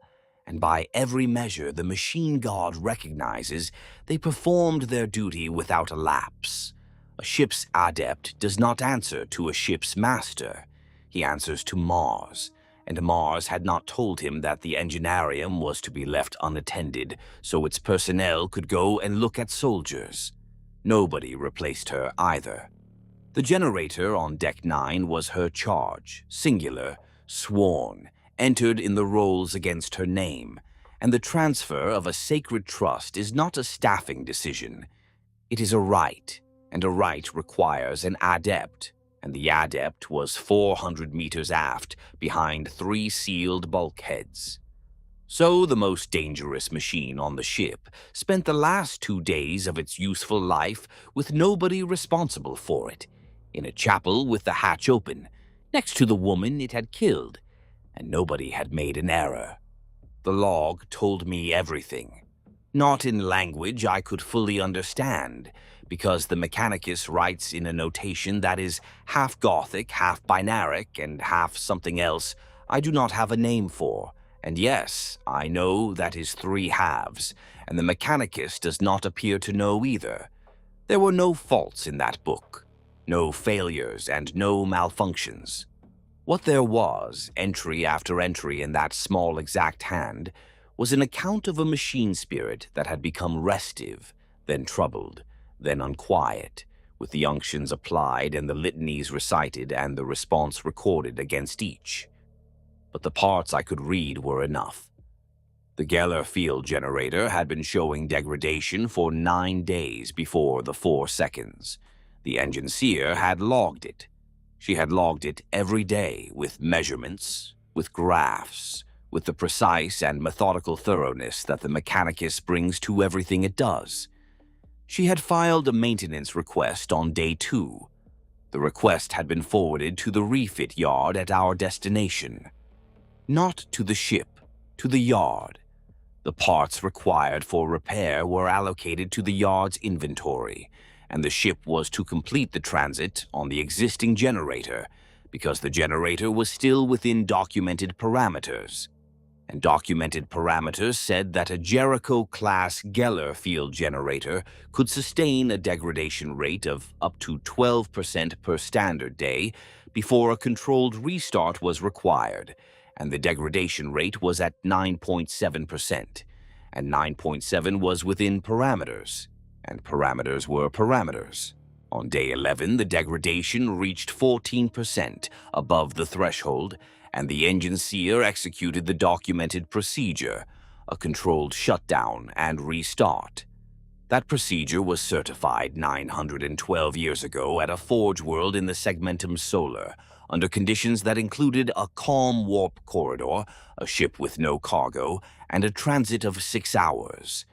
and by every measure the machine god recognizes, they performed their duty without a lapse. A ship's adept does not answer to a ship's master. He answers to Mars, and Mars had not told him that the engineerium was to be left unattended so its personnel could go and look at soldiers. Nobody replaced her either. The generator on Deck 9 was her charge, singular, sworn, entered in the rolls against her name, and the transfer of a sacred trust is not a staffing decision. It is a right, and a right requires an adept, and the adept was 400 meters aft behind 3 sealed bulkheads. So the most dangerous machine on the ship spent the last 2 days of its useful life with nobody responsible for it, in a chapel with the hatch open, next to the woman it had killed, and nobody had made an error. The log told me everything. Not in language I could fully understand, because the mechanicus writes in a notation that is half Gothic, half binaric, and half something else I do not have a name for. And yes, I know that is 3 halves, and the mechanicus does not appear to know either. There were no faults in that book, no failures and no malfunctions. What there was, entry after entry in that small exact hand, was an account of a machine spirit that had become restive, then troubled, then unquiet, with the unctions applied and the litanies recited and the response recorded against each. But the parts I could read were enough. The Gellar Field generator had been showing degradation for 9 days before the 4 seconds. The engineer had logged it. She had logged it every day with measurements, with graphs, with the precise and methodical thoroughness that the mechanicus brings to everything it does. She had filed a maintenance request on day 2. The request had been forwarded to the refit yard at our destination. Not to the ship, to the yard. The parts required for repair were allocated to the yard's inventory, and the ship was to complete the transit on the existing generator, because the generator was still within documented parameters. And documented parameters said that a Jericho-class Gellar Field generator could sustain a degradation rate of up to 12% per standard day before a controlled restart was required, and the degradation rate was at 9.7%, and 9.7 was within parameters, and parameters were parameters. On day 11, the degradation reached 14% above the threshold, and the engineer executed the documented procedure, a controlled shutdown and restart. That procedure was certified 912 years ago at a forge world in the Segmentum Solar, under conditions that included a calm warp corridor, a ship with no cargo, and a transit of 6 hours.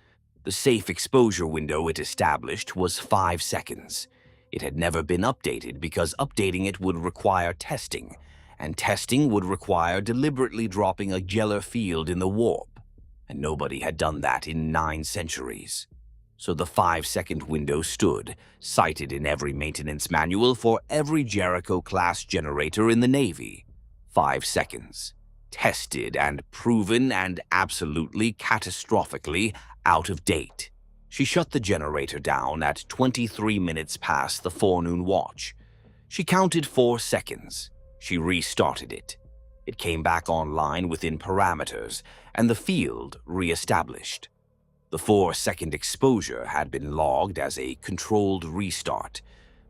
The safe exposure window it established was 5 seconds. It had never been updated because updating it would require testing, and testing would require deliberately dropping a Gellar Field in the warp, and nobody had done that in 9 centuries. So the 5-second window stood, cited in every maintenance manual for every Jericho-class generator in the Navy. 5 seconds. Tested and proven and absolutely catastrophically out of date. She shut the generator down at 23 minutes past the forenoon watch. She counted 4 seconds. She restarted it. It came back online within parameters, and the field re-established. The 4-second exposure had been logged as a controlled restart,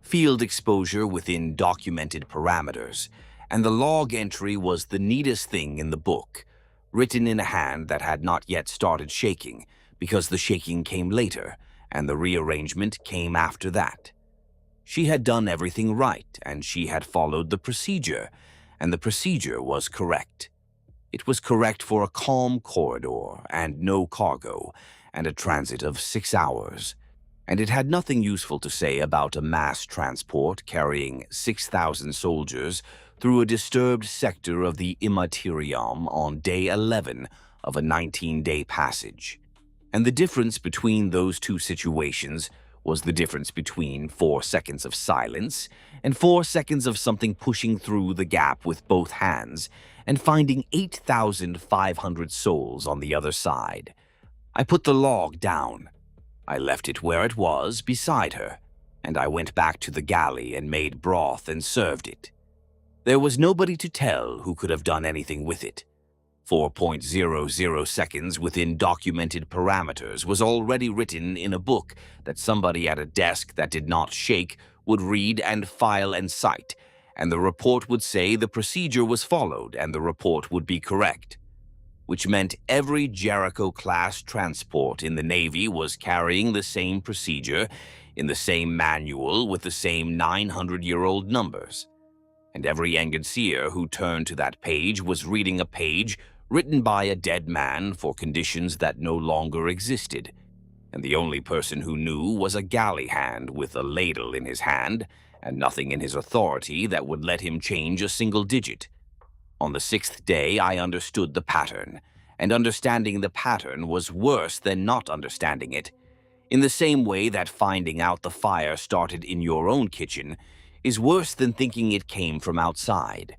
field exposure within documented parameters, and the log entry was the neatest thing in the book, written in a hand that had not yet started shaking, because the shaking came later, and the rearrangement came after that. She had done everything right, and she had followed the procedure, and the procedure was correct. It was correct for a calm corridor and no cargo, and a transit of 6 hours, and it had nothing useful to say about a mass transport carrying 6,000 soldiers through a disturbed sector of the Immaterium on day 11 of a 19-day passage. And the difference between those two situations was the difference between 4 seconds of silence and 4 seconds of something pushing through the gap with both hands and finding 8,500 souls on the other side. I put the log down. I left it where it was, beside her, and I went back to the galley and made broth and served it. There was nobody to tell who could have done anything with it. 4.00 seconds within documented parameters was already written in a book that somebody at a desk that did not shake would read and file and cite, and the report would say the procedure was followed and the report would be correct, which meant every Jericho-class transport in the Navy was carrying the same procedure in the same manual with the same 900-year-old numbers. And every engineer who turned to that page was reading a page written by a dead man for conditions that no longer existed, and the only person who knew was a galley hand with a ladle in his hand and nothing in his authority that would let him change a single digit. On the 6th day, I understood the pattern, and understanding the pattern was worse than not understanding it, in the same way that finding out the fire started in your own kitchen is worse than thinking it came from outside.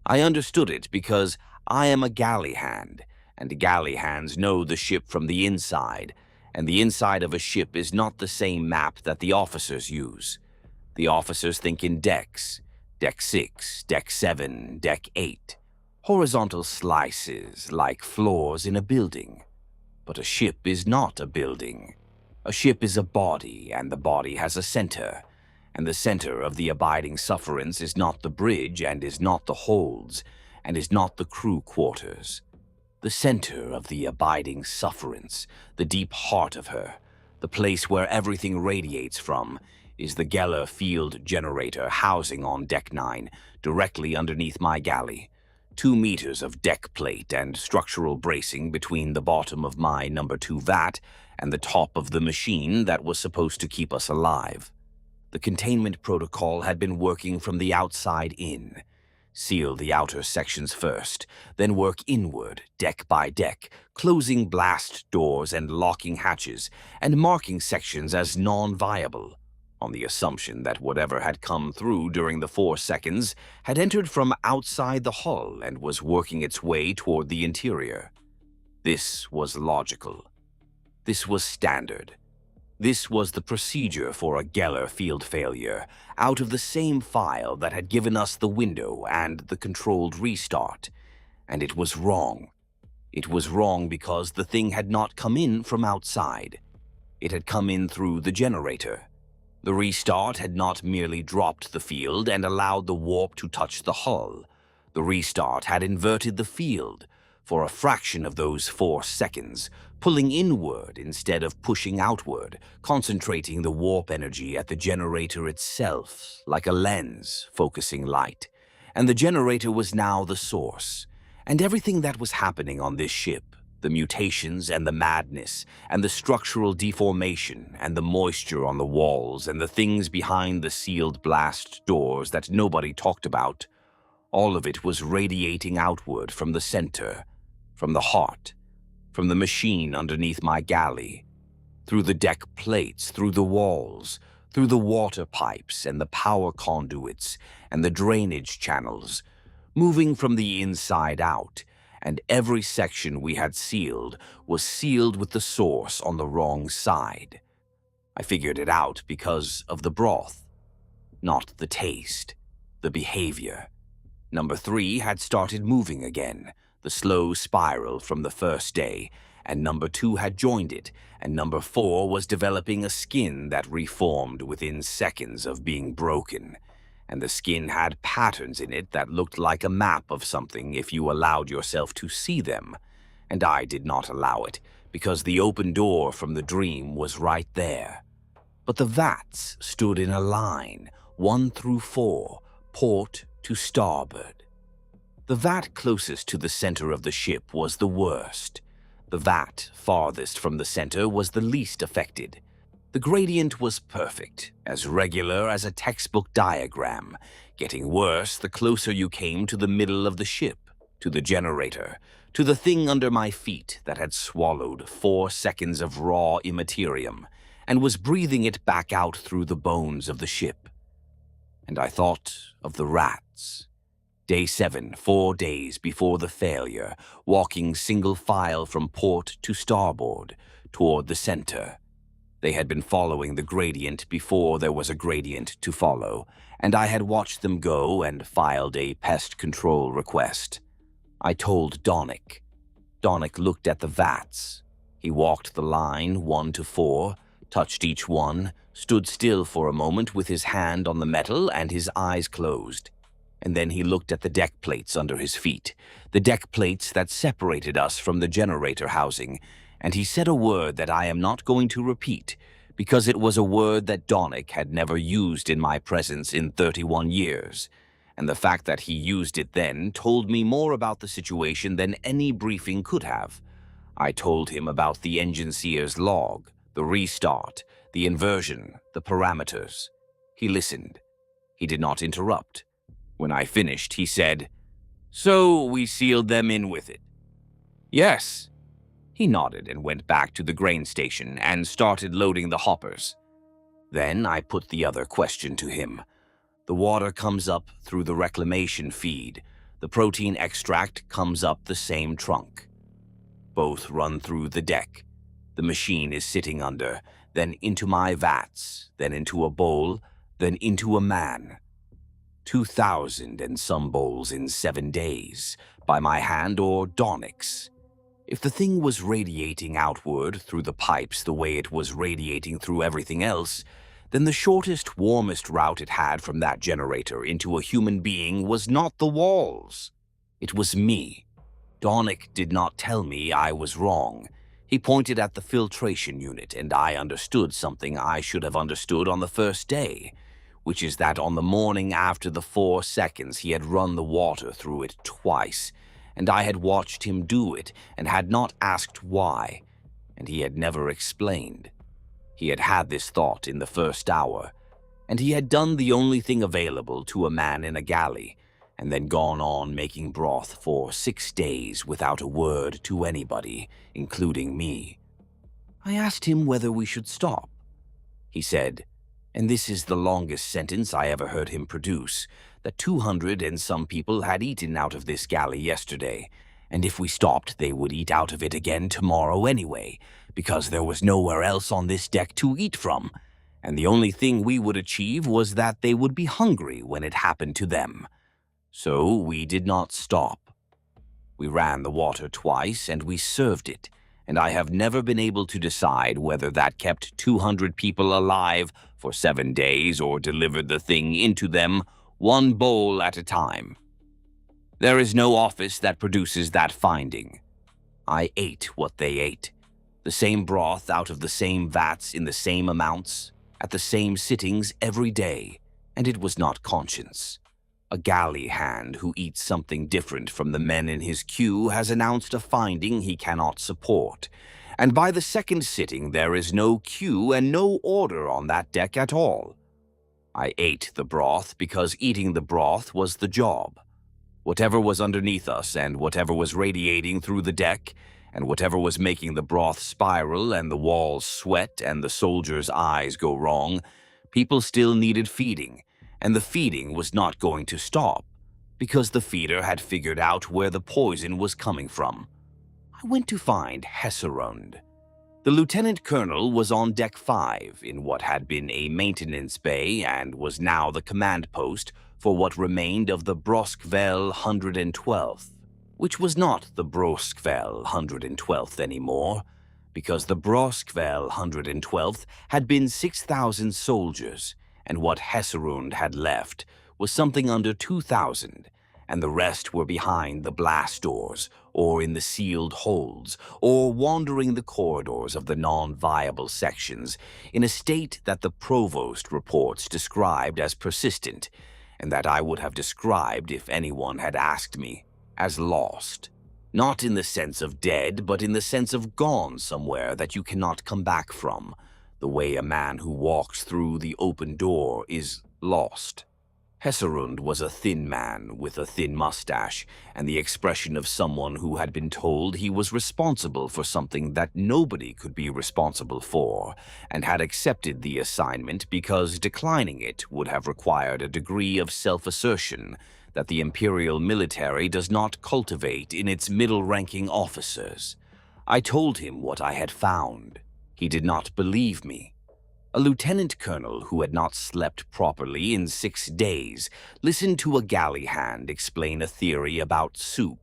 I understood it because I am a galley hand, and galley hands know the ship from the inside, and the inside of a ship is not the same map that the officers use. The officers think in decks, deck 6, deck 7, deck 8. Horizontal slices like floors in a building. But a ship is not a building. A ship is a body, and the body has a center. And the center of the abiding sufferance is not the bridge, and is not the holds, and is not the crew quarters. The center of the abiding sufferance, the deep heart of her, the place where everything radiates from, is the Gellar Field generator housing on deck 9, directly underneath my galley. 2 meters of deck plate and structural bracing between the bottom of my number 2 vat and the top of the machine that was supposed to keep us alive. The containment protocol had been working from the outside in. Seal the outer sections first, then work inward, deck by deck, closing blast doors and locking hatches, and marking sections as non-viable, on the assumption that whatever had come through during the 4 seconds had entered from outside the hull and was working its way toward the interior. This was logical. This was standard. This was the procedure for a Gellar Field failure, out of the same file that had given us the window and the controlled restart. And it was wrong. It was wrong because the thing had not come in from outside. It had come in through the generator. The restart had not merely dropped the field and allowed the warp to touch the hull. The restart had inverted the field, for a fraction of those 4 seconds, pulling inward instead of pushing outward, concentrating the warp energy at the generator itself, like a lens focusing light. And the generator was now the source. And everything that was happening on this ship, the mutations and the madness, and the structural deformation, and the moisture on the walls, and the things behind the sealed blast doors that nobody talked about, all of it was radiating outward from the center, from the heart, from the machine underneath my galley, through the deck plates, through the walls, through the water pipes and the power conduits and the drainage channels, moving from the inside out, and every section we had sealed was sealed with the source on the wrong side. I figured it out because of the broth, not the taste, the behavior. Number 3 had started moving again, the slow spiral from the first day, and number 2 had joined it, and number 4 was developing a skin that reformed within seconds of being broken. And the skin had patterns in it that looked like a map of something if you allowed yourself to see them. And I did not allow it, because the open door from the dream was right there. But the vats stood in a line, 1 through 4, port to starboard. The vat closest to the center of the ship was the worst. The vat farthest from the center was the least affected. The gradient was perfect, as regular as a textbook diagram, getting worse the closer you came to the middle of the ship, to the generator, to the thing under my feet that had swallowed 4 seconds of raw immaterium and was breathing it back out through the bones of the ship. And I thought of the rats. Day 7, 4 days before the failure, walking single file from port to starboard, toward the center. They had been following the gradient before there was a gradient to follow, and I had watched them go and filed a pest control request. I told Donnick. Donnick looked at the vats. He walked the line 1 to 4, touched each one, stood still for a moment with his hand on the metal and his eyes closed. And then he looked at the deck plates under his feet, the deck plates that separated us from the generator housing, and he said a word that I am not going to repeat, because it was a word that Donnick had never used in my presence in 31 years, and the fact that he used it then told me more about the situation than any briefing could have. I told him about the engine seer's log, the restart, the inversion, the parameters. He listened. He did not interrupt. When I finished, he said, "So we sealed them in with it?" "Yes." He nodded and went back to the grain station and started loading the hoppers. Then I put the other question to him. The water comes up through the reclamation feed. The protein extract comes up the same trunk. Both run through the deck. The machine is sitting under, then into my vats, then into a bowl, then into a man. 2,000 and some bowls in 7 days, by my hand or Donnick's. If the thing was radiating outward through the pipes the way it was radiating through everything else, then the shortest, warmest route it had from that generator into a human being was not the walls. It was me. Donnick did not tell me I was wrong. He pointed at the filtration unit, and I understood something I should have understood on the first day, which is that on the morning after the 4 seconds he had run the water through it twice, and I had watched him do it and had not asked why, and he had never explained. He had had this thought in the first hour, and he had done the only thing available to a man in a galley, and then gone on making broth for 6 days without a word to anybody, including me. I asked him whether we should stop. He said, and this is the longest sentence I ever heard him produce, that 200 and some people had eaten out of this galley yesterday, and if we stopped they would eat out of it again tomorrow anyway, because there was nowhere else on this deck to eat from, and the only thing we would achieve was that they would be hungry when it happened to them. So we did not stop. We ran the water twice and we served it, and I have never been able to decide whether that kept 200 people alive for 7 days or delivered the thing into them 1 bowl at a time. There is no office that produces that finding. I ate what they ate. The same broth out of the same vats in the same amounts, at the same sittings every day, and it was not conscience. A galley hand who eats something different from the men in his queue has announced a finding he cannot support, and by the second sitting there is no queue and no order on that deck at all. I ate the broth because eating the broth was the job. Whatever was underneath us and whatever was radiating through the deck, and whatever was making the broth spiral and the walls sweat and the soldiers' eyes go wrong, people still needed feeding, and the feeding was not going to stop, because the feeder had figured out where the poison was coming from. I went to find Hesserund. The lieutenant colonel was on deck 5 in what had been a maintenance bay and was now the command post for what remained of the Broskvel 112th, which was not the Broskvel 112th anymore, because the Broskvel 112th had been 6,000 soldiers, and what Hesserund had left was something under 2,000, and the rest were behind the blast doors, or in the sealed holds, or wandering the corridors of the non-viable sections in a state that the provost reports described as persistent, and that I would have described if anyone had asked me, as lost. Not in the sense of dead, but in the sense of gone somewhere that you cannot come back from, the way a man who walks through the open door is lost. Hesserund was a thin man with a thin mustache and the expression of someone who had been told he was responsible for something that nobody could be responsible for, and had accepted the assignment because declining it would have required a degree of self-assertion that the Imperial military does not cultivate in its middle-ranking officers. I told him what I had found. He did not believe me. A lieutenant colonel who had not slept properly in 6 days listened to a galley hand explain a theory about soup,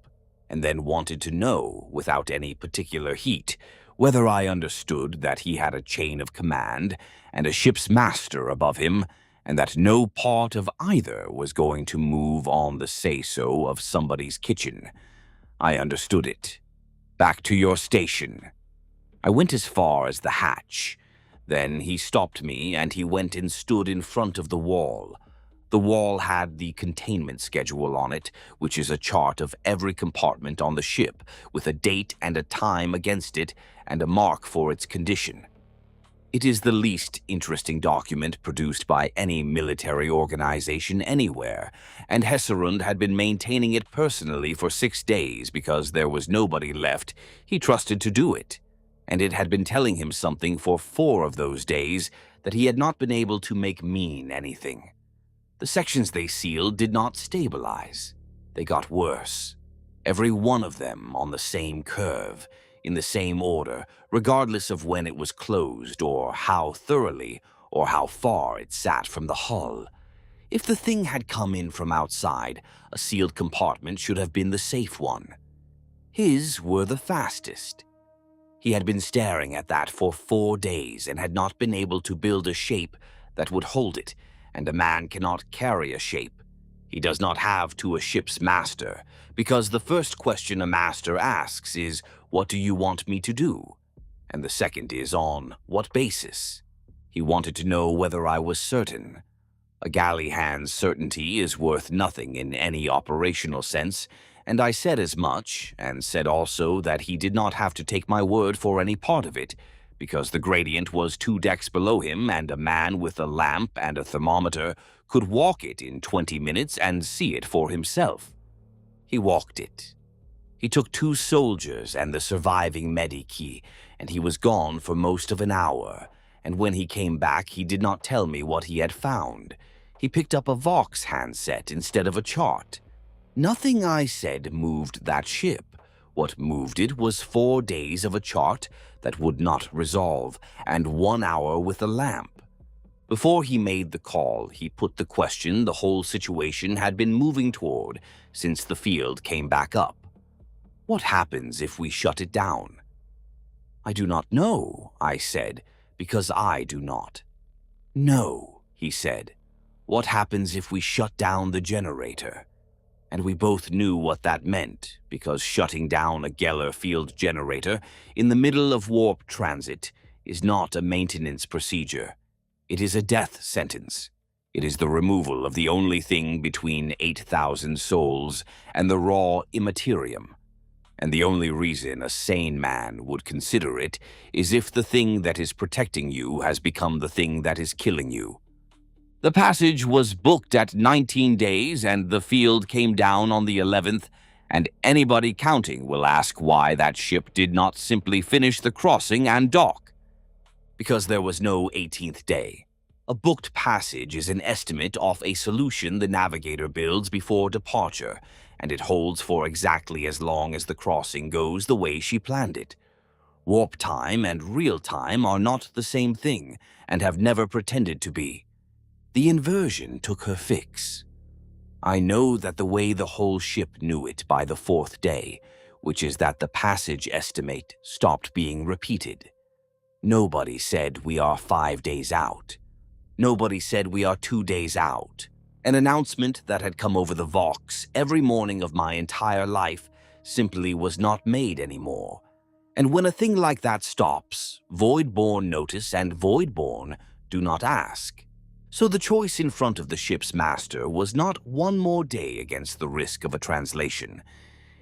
and then wanted to know, without any particular heat, whether I understood that he had a chain of command and a ship's master above him, and that no part of either was going to move on the say-so of somebody's kitchen. I understood it. Back to your station. I went as far as the hatch. Then he stopped me and he went and stood in front of the wall. The wall had the containment schedule on it, which is a chart of every compartment on the ship, with a date and a time against it and a mark for its condition. It is the least interesting document produced by any military organization anywhere, and Hesserund had been maintaining it personally for 6 days because there was nobody left he trusted to do it, and it had been telling him something for 4 of those days that he had not been able to make mean anything. The sections they sealed did not stabilize. They got worse. Every one of them on the same curve, in the same order, regardless of when it was closed or how thoroughly or how far it sat from the hull. If the thing had come in from outside, a sealed compartment should have been the safe one. His were the fastest. He had been staring at that for 4 days and had not been able to build a shape that would hold it, and a man cannot carry a shape. He does not have to a ship's master, because the first question a master asks is, "What do you want me to do?" And the second is, "On what basis?" He wanted to know whether I was certain. A galley hand's certainty is worth nothing in any operational sense, and I said as much, and said also that he did not have to take my word for any part of it, because the gradient was 2 decks below him, and a man with a lamp and a thermometer could walk it in 20 minutes and see it for himself. He walked it. He took 2 soldiers and the surviving medikey, and he was gone for most of an hour, and when he came back he did not tell me what he had found. He picked up a Vox handset instead of a chart. Nothing I said moved that ship. What moved it was 4 days of a chart that would not resolve, and 1 hour with a lamp. Before he made the call, he put the question the whole situation had been moving toward since the field came back up. What happens if we shut it down? I do not know, I said, because I do not. No, he said. What happens if we shut down the generator? And we both knew what that meant, because shutting down a Gellar Field generator in the middle of warp transit is not a maintenance procedure. It is a death sentence. It is the removal of the only thing between 8,000 souls and the raw immaterium. And the only reason a sane man would consider it is if the thing that is protecting you has become the thing that is killing you. The passage was booked at 19 days, and the field came down on the 11th, and anybody counting will ask why that ship did not simply finish the crossing and dock. Because there was no 18th day. A booked passage is an estimate of a solution the navigator builds before departure, and it holds for exactly as long as the crossing goes the way she planned it. Warp time and real time are not the same thing, and have never pretended to be. The inversion took her fix. I know that the way the whole ship knew it by the 4th day, which is that the passage estimate stopped being repeated. Nobody said we are 5 days out. Nobody said we are 2 days out. An announcement that had come over the Vox every morning of my entire life simply was not made anymore. And when a thing like that stops, Voidborn notice and Voidborn do not ask. So the choice in front of the ship's master was not one more day against the risk of a translation.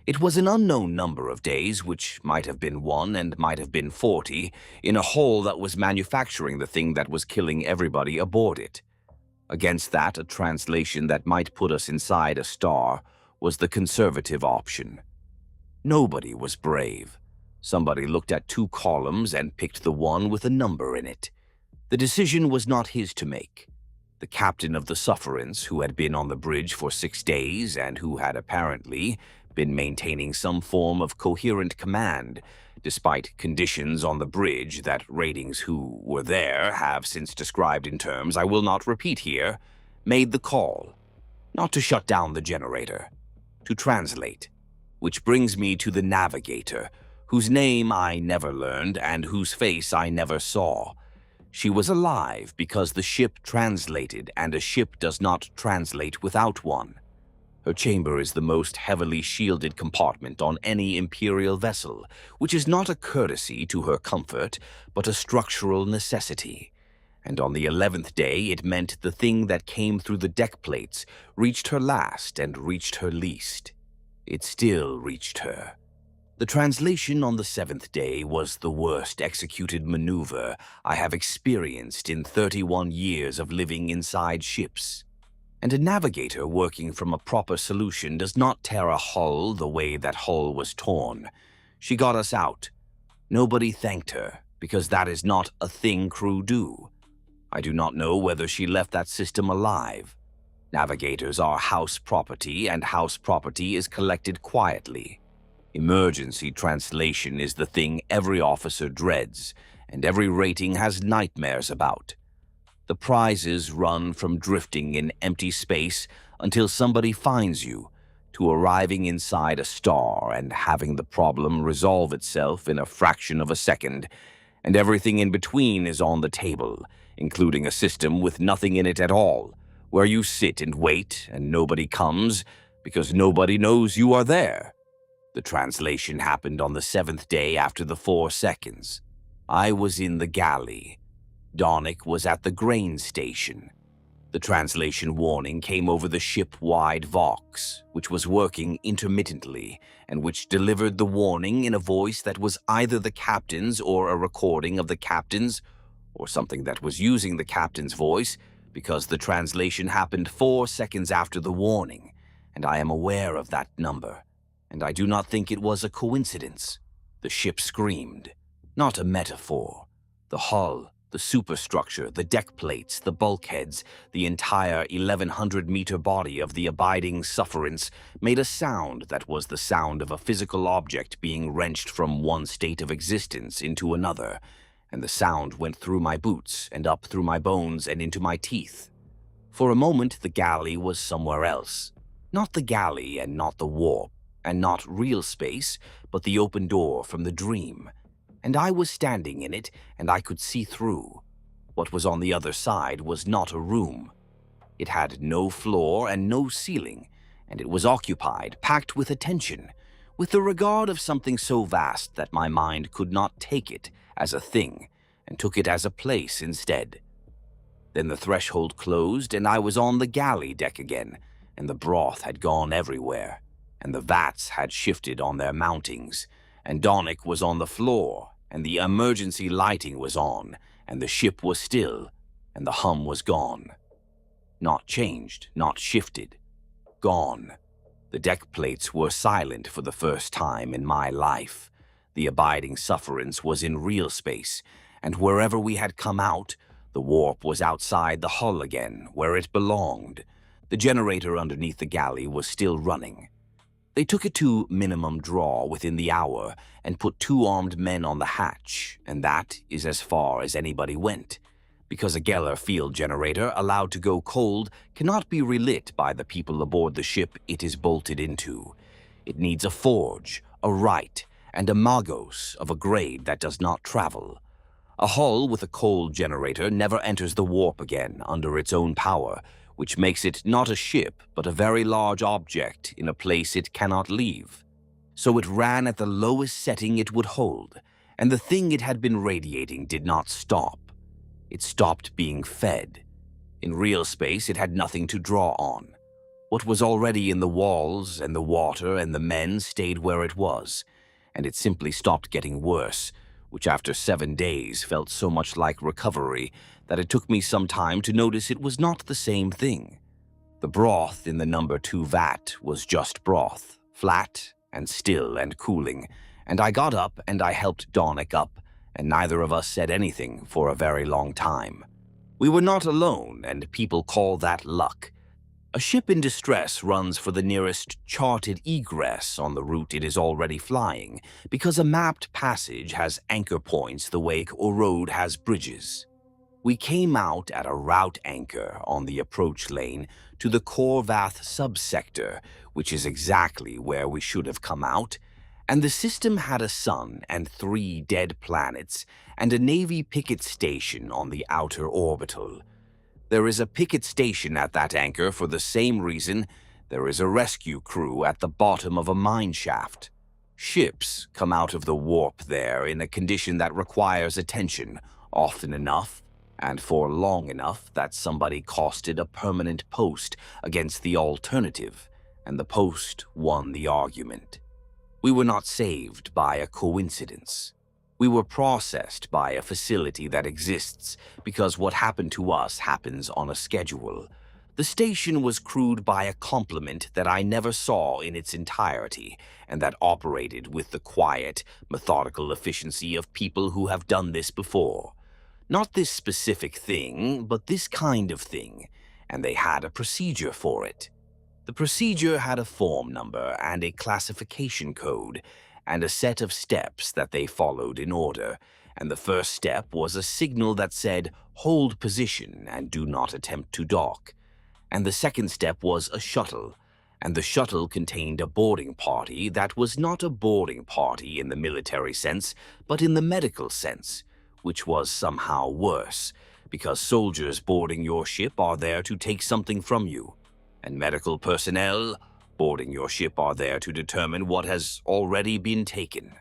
It was an unknown number of days, which might have been 1 and might have been 40, in a hull that was manufacturing the thing that was killing everybody aboard it. Against that, a translation that might put us inside a star was the conservative option. Nobody was brave. Somebody looked at 2 columns and picked the one with a number in it. The decision was not his to make. The captain of the Sufferance, who had been on the bridge for 6 days and who had apparently been maintaining some form of coherent command, despite conditions on the bridge that ratings who were there have since described in terms I will not repeat here, made the call, not to shut down the generator, to translate. Which brings me to the navigator, whose name I never learned and whose face I never saw. She was alive because the ship translated, and a ship does not translate without one. Her chamber is the most heavily shielded compartment on any Imperial vessel, which is not a courtesy to her comfort, but a structural necessity. And on the 11th day, it meant the thing that came through the deck plates reached her last and reached her least. It still reached her. The translation on the 7th day was the worst executed maneuver I have experienced in 31 years of living inside ships. And a navigator working from a proper solution does not tear a hull the way that hull was torn. She got us out. Nobody thanked her, because that is not a thing crew do. I do not know whether she left that system alive. Navigators are house property, and house property is collected quietly. Emergency translation is the thing every officer dreads, and every rating has nightmares about. The prizes run from drifting in empty space until somebody finds you, to arriving inside a star and having the problem resolve itself in a fraction of a second, and everything in between is on the table, including a system with nothing in it at all, where you sit and wait and nobody comes because nobody knows you are there. The translation happened on the 7th day after the 4 seconds. I was in the galley. Donnick was at the grain station. The translation warning came over the ship-wide Vox, which was working intermittently, and which delivered the warning in a voice that was either the captain's or a recording of the captain's, or something that was using the captain's voice, because the translation happened 4 seconds after the warning, and I am aware of that number, and I do not think it was a coincidence. The ship screamed, not a metaphor. The hull, the superstructure, the deck plates, the bulkheads, the entire 1,100-meter body of the abiding Sufferance made a sound that was the sound of a physical object being wrenched from one state of existence into another, and the sound went through my boots and up through my bones and into my teeth. For a moment, the galley was somewhere else. Not the galley and not the warp, and not real space, but the open door from the dream. And I was standing in it, and I could see through. What was on the other side was not a room. It had no floor and no ceiling, and it was occupied, packed with attention, with the regard of something so vast that my mind could not take it as a thing, and took it as a place instead. Then the threshold closed, and I was on the galley deck again, and the broth had gone everywhere, and the vats had shifted on their mountings, and Donnick was on the floor, and the emergency lighting was on, and the ship was still, and the hum was gone. Not changed, not shifted. Gone. The deck plates were silent for the first time in my life. The abiding sufferance was in real space, and wherever we had come out, the warp was outside the hull again, where it belonged. The generator underneath the galley was still running. They took it to minimum draw within the hour and put 2 armed men on the hatch, and that is as far as anybody went, because a Gellar Field generator allowed to go cold cannot be relit by the people aboard the ship it is bolted into. It needs a forge, a rite, and a magos of a grade that does not travel. A hull with a cold generator never enters the warp again under its own power, which makes it not a ship but a very large object in a place it cannot leave. So it ran at the lowest setting it would hold, and the thing it had been radiating did not stop. It stopped being fed. In real space, it had nothing to draw on. What was already in the walls and the water and the men stayed where it was, and it simply stopped getting worse, which after 7 days felt so much like recovery that it took me some time to notice it was not the same thing. The broth in the number 2 vat was just broth, flat and still and cooling, and I got up and I helped Donnick up, and neither of us said anything for a very long time. We were not alone, and people call that luck. A ship in distress runs for the nearest charted egress on the route it is already flying, because a mapped passage has anchor points the way a road has bridges. We came out at a route anchor on the approach lane to the Korvath subsector, which is exactly where we should have come out, and the system had a sun and 3 dead planets and a Navy picket station on the outer orbital. There is a picket station at that anchor for the same reason there is a rescue crew at the bottom of a mine shaft. Ships come out of the warp there in a condition that requires attention often enough and for long enough that somebody costed a permanent post against the alternative, and the post won the argument. We were not saved by a coincidence. We were processed by a facility that exists because what happened to us happens on a schedule. The station was crewed by a complement that I never saw in its entirety, and that operated with the quiet, methodical efficiency of people who have done this before. Not this specific thing, but this kind of thing, and they had a procedure for it. The procedure had a form number and a classification code, and a set of steps that they followed in order, and the first step was a signal that said, "Hold position and do not attempt to dock." And the second step was a shuttle, and the shuttle contained a boarding party that was not a boarding party in the military sense, but in the medical sense, which was somehow worse, because soldiers boarding your ship are there to take something from you, and medical personnel boarding your ship are there to determine what has already been taken.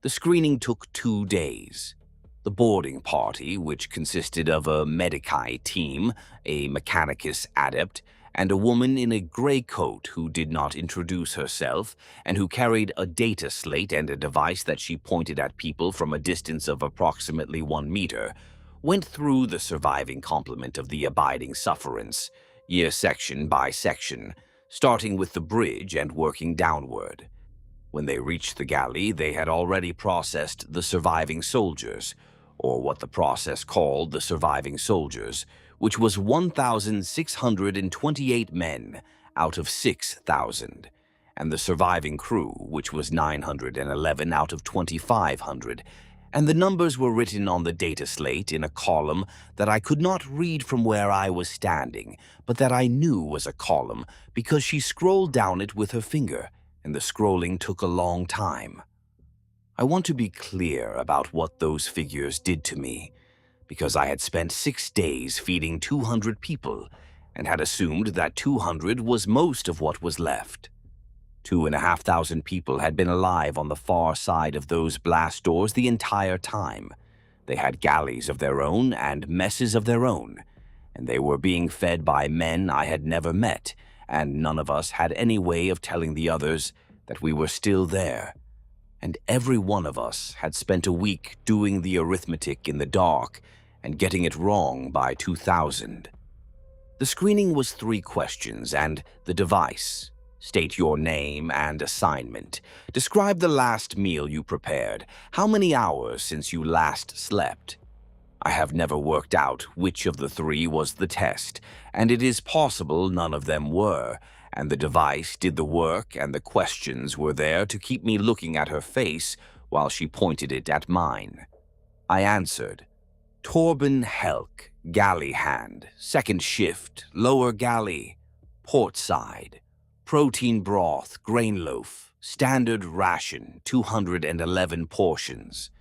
The screening took 2 days. The boarding party, which consisted of a Medici team, a Mechanicus adept, and a woman in a gray coat who did not introduce herself and who carried a data slate and a device that she pointed at people from a distance of approximately 1 meter, went through the surviving complement of the abiding sufferance, year section by section, starting with the bridge and working downward. When they reached the galley, they had already processed the surviving soldiers, or what the process called the surviving soldiers, which was 1,628 men out of 6,000, and the surviving crew, which was 911 out of 2,500, and the numbers were written on the data slate in a column that I could not read from where I was standing, but that I knew was a column because she scrolled down it with her finger, and the scrolling took a long time. I want to be clear about what those figures did to me, because I had spent 6 days feeding 200 people, and had assumed that 200 was most of what was left. 2,500 people had been alive on the far side of those blast doors the entire time. They had galleys of their own and messes of their own, and they were being fed by men I had never met, and none of us had any way of telling the others that we were still there. And every one of us had spent a week doing the arithmetic in the dark and getting it wrong by 2,000. The screening was 3 questions, and the device: state your name and assignment. Describe the last meal you prepared. How many hours since you last slept? I have never worked out which of the 3 was the test, and it is possible none of them were, and the device did the work and the questions were there to keep me looking at her face while she pointed it at mine. I answered, Torben Helck, galley-hand, 2nd shift, lower galley, port side, protein broth, grainloaf, standard ration, 211 portions.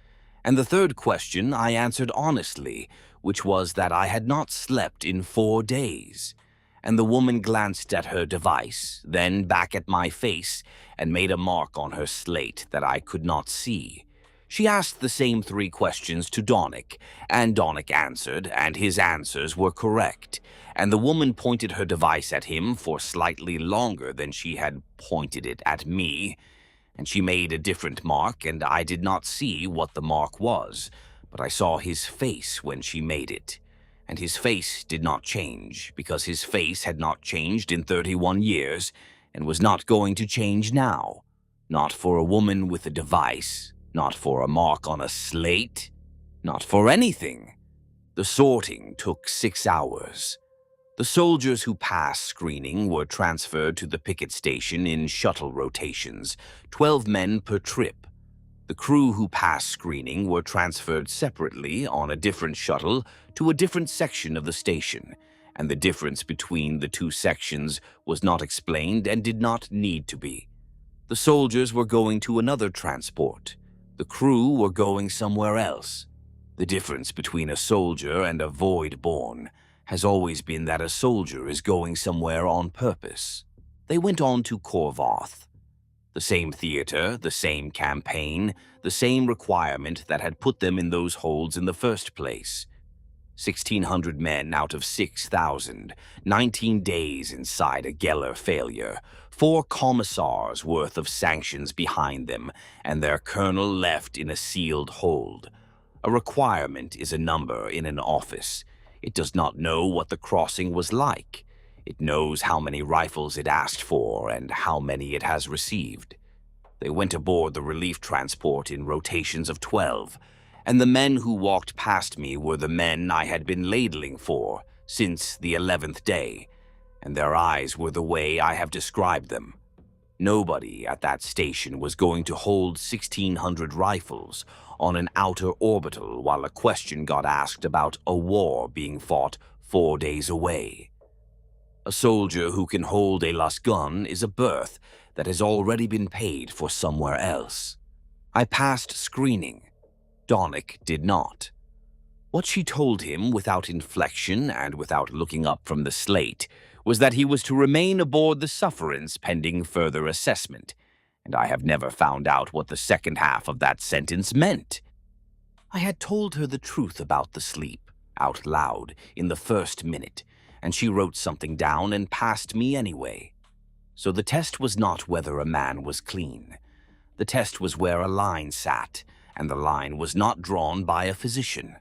And the 3rd question I answered honestly, which was that I had not slept in 4 days. And the woman glanced at her device, then back at my face, and made a mark on her slate that I could not see. She asked the same 3 questions to Donnick, and Donnick answered, and his answers were correct. And the woman pointed her device at him for slightly longer than she had pointed it at me, and she made a different mark, and I did not see what the mark was, but I saw his face when she made it. And his face did not change, because his face had not changed in 31 years, and was not going to change now. Not for a woman with a device, not for a mark on a slate, not for anything. The sorting took 6 hours. The soldiers who passed screening were transferred to the picket station in shuttle rotations, 12 men per trip. The crew who passed screening were transferred separately on a different shuttle to a different section of the station, and the difference between the 2 sections was not explained and did not need to be. The soldiers were going to another transport. The crew were going somewhere else. The difference between a soldier and a void-born has always been that a soldier is going somewhere on purpose. They went on to Korvath. The same theater, the same campaign, the same requirement that had put them in those holds in the first place. 1,600 men out of 6,000, 19 days inside a Gellar failure, 4 commissars worth of sanctions behind them, and their colonel left in a sealed hold. A requirement is a number in an office. It does not know what the crossing was like. It knows how many rifles it asked for and how many it has received. They went aboard the relief transport in rotations of 12, and the men who walked past me were the men I had been ladling for since the 11th day, and their eyes were the way I have described them. Nobody at that station was going to hold 1,600 rifles on an outer orbital while a question got asked about a war being fought 4 days away. A soldier who can hold a gun is a berth that has already been paid for somewhere else. I passed screening. Donnick did not. What she told him without inflection and without looking up from the slate was that he was to remain aboard the Sufferance pending further assessment, and I have never found out what the second half of that sentence meant. I had told her the truth about the sleep, out loud, in the first minute, and she wrote something down and passed me anyway. So the test was not whether a man was clean. The test was where a line sat, and the line was not drawn by a physician.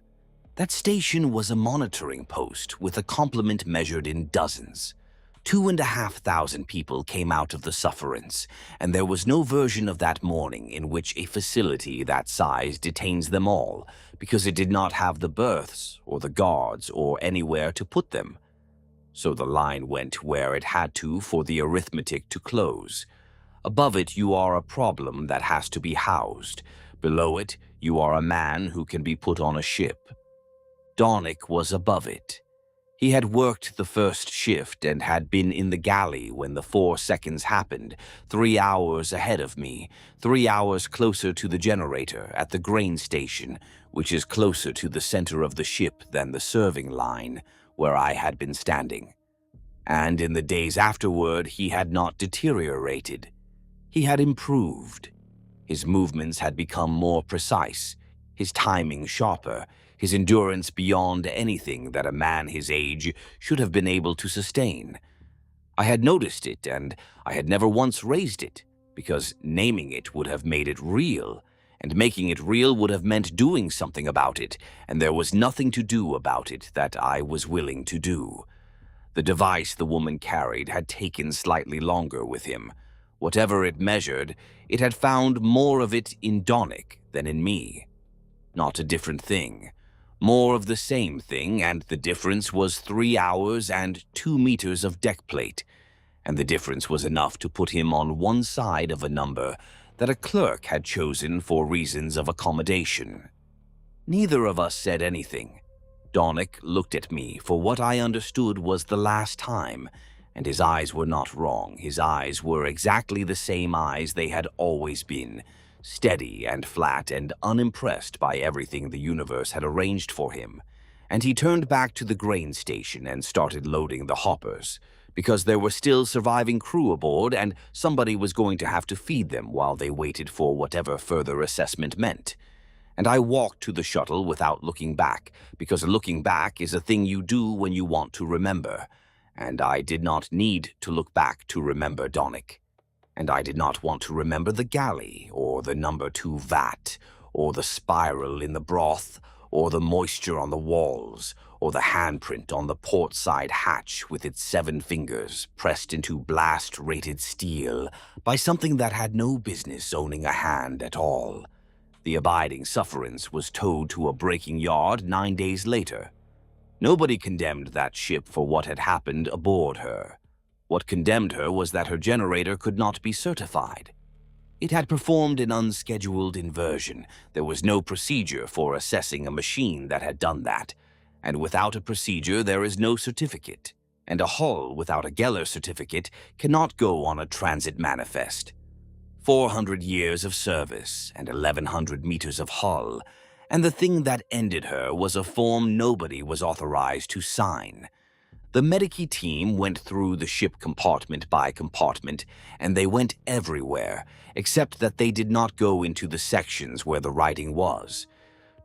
That station was a monitoring post with a complement measured in dozens. 2,500 people came out of the Sufferance, and there was no version of that morning in which a facility that size detains them all, because it did not have the berths or the guards or anywhere to put them. So the line went where it had to for the arithmetic to close. Above it, you are a problem that has to be housed. Below it, you are a man who can be put on a ship. Donnick was above it. He had worked the first shift and had been in the galley when the 4 seconds happened, 3 hours ahead of me, 3 hours closer to the generator at the grain station, which is closer to the center of the ship than the serving line, where I had been standing. And in the days afterward, he had not deteriorated. He had improved. His movements had become more precise, his timing sharper, his endurance beyond anything that a man his age should have been able to sustain. I had noticed it, and I had never once raised it, because naming it would have made it real, and making it real would have meant doing something about it, and there was nothing to do about it that I was willing to do. The device the woman carried had taken slightly longer with him. Whatever it measured, it had found more of it in Donick than in me. Not a different thing. More of the same thing, and the difference was 3 hours and 2 meters of deck plate, and the difference was enough to put him on one side of a number that a clerk had chosen for reasons of accommodation. Neither of us said anything. Donick looked at me for what I understood was the last time, and his eyes were not wrong. His eyes were exactly the same eyes they had always been, steady and flat and unimpressed by everything the universe had arranged for him. And he turned back to the grain station and started loading the hoppers, because there were still surviving crew aboard and somebody was going to have to feed them while they waited for whatever further assessment meant. And I walked to the shuttle without looking back, because looking back is a thing you do when you want to remember. And I did not need to look back to remember Donick. And I did not want to remember the galley, or the number 2 vat, or the spiral in the broth, or the moisture on the walls, or the handprint on the port side hatch with its 7 fingers pressed into blast-rated steel by something that had no business owning a hand at all. The abiding sufferance was towed to a breaking yard 9 days later. Nobody condemned that ship for what had happened aboard her. What condemned her was that her generator could not be certified. It had performed an unscheduled inversion. There was no procedure for assessing a machine that had done that. And without a procedure, there is no certificate. And a hull without a Gellar certificate cannot go on a transit manifest. 400 years of service and 1,100 meters of hull, and the thing that ended her was a form nobody was authorized to sign. The Medici team went through the ship compartment by compartment, and they went everywhere, except that they did not go into the sections where the writing was.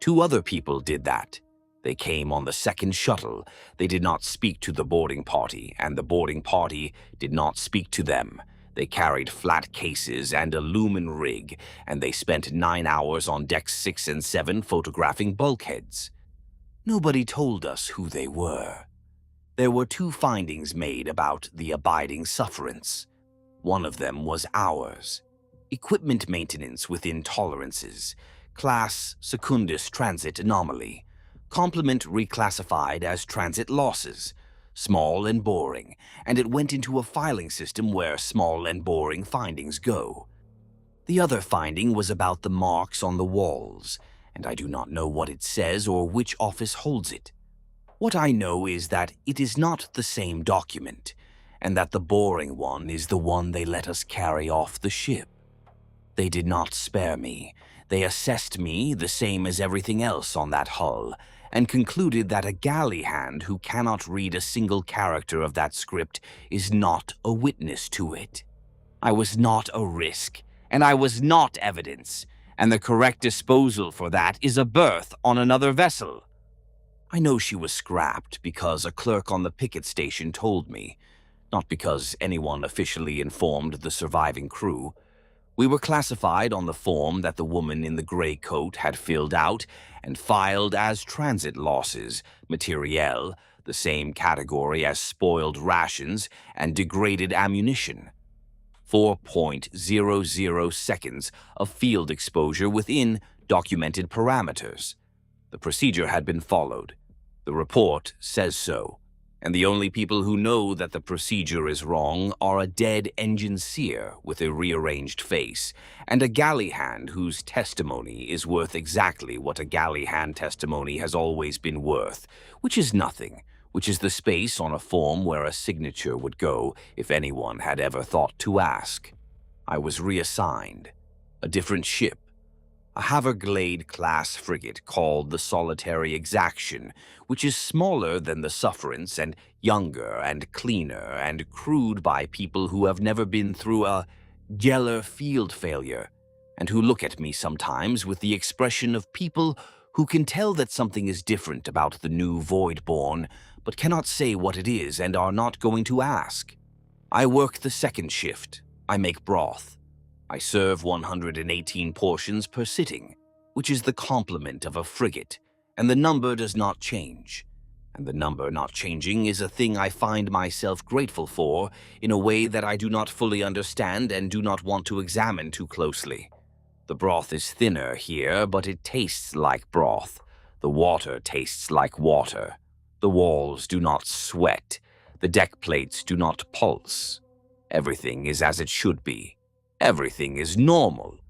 2 other people did that. They came on the second shuttle. They did not speak to the boarding party, and the boarding party did not speak to them. They carried flat cases and a lumen rig, and they spent 9 hours on decks 6 and 7 photographing bulkheads. Nobody told us who they were. There were 2 findings made about the abiding sufferance. One of them was ours. Equipment maintenance within tolerances. Class Secundus Transit Anomaly. Complement reclassified as transit losses. Small and boring, and it went into a filing system where small and boring findings go. The other finding was about the marks on the walls, and I do not know what it says or which office holds it. What I know is that it is not the same document, and that the boring one is the one they let us carry off the ship. They did not spare me. They assessed me the same as everything else on that hull, and concluded that a galley-hand who cannot read a single character of that script is not a witness to it. I was not a risk, and I was not evidence, and the correct disposal for that is a berth on another vessel. I know she was scrapped because a clerk on the picket station told me, not because anyone officially informed the surviving crew. We were classified on the form that the woman in the gray coat had filled out and filed as transit losses, materiel, the same category as spoiled rations and degraded ammunition. 4.00 seconds of field exposure within documented parameters. The procedure had been followed. The report says so. And the only people who know that the procedure is wrong are a dead engine seer with a rearranged face, and a galley-hand whose testimony is worth exactly what a galley-hand testimony has always been worth, which is nothing, which is the space on a form where a signature would go if anyone had ever thought to ask. I was reassigned. A different ship. a Haverglade-class frigate called the Solitary Exaction, which is smaller than the Sufferance and younger and cleaner and crewed by people who have never been through a Gellar Field failure, and who look at me sometimes with the expression of people who can tell that something is different about the new Voidborn, but cannot say what it is and are not going to ask. I work the second shift. I make broth. I serve 118 portions per sitting, which is the complement of a frigate, and the number does not change. And the number not changing is a thing I find myself grateful for in a way that I do not fully understand and do not want to examine too closely. The broth is thinner here, but it tastes like broth. The water tastes like water. The walls do not sweat. The deck plates do not pulse. Everything is as it should be. Everything is normal,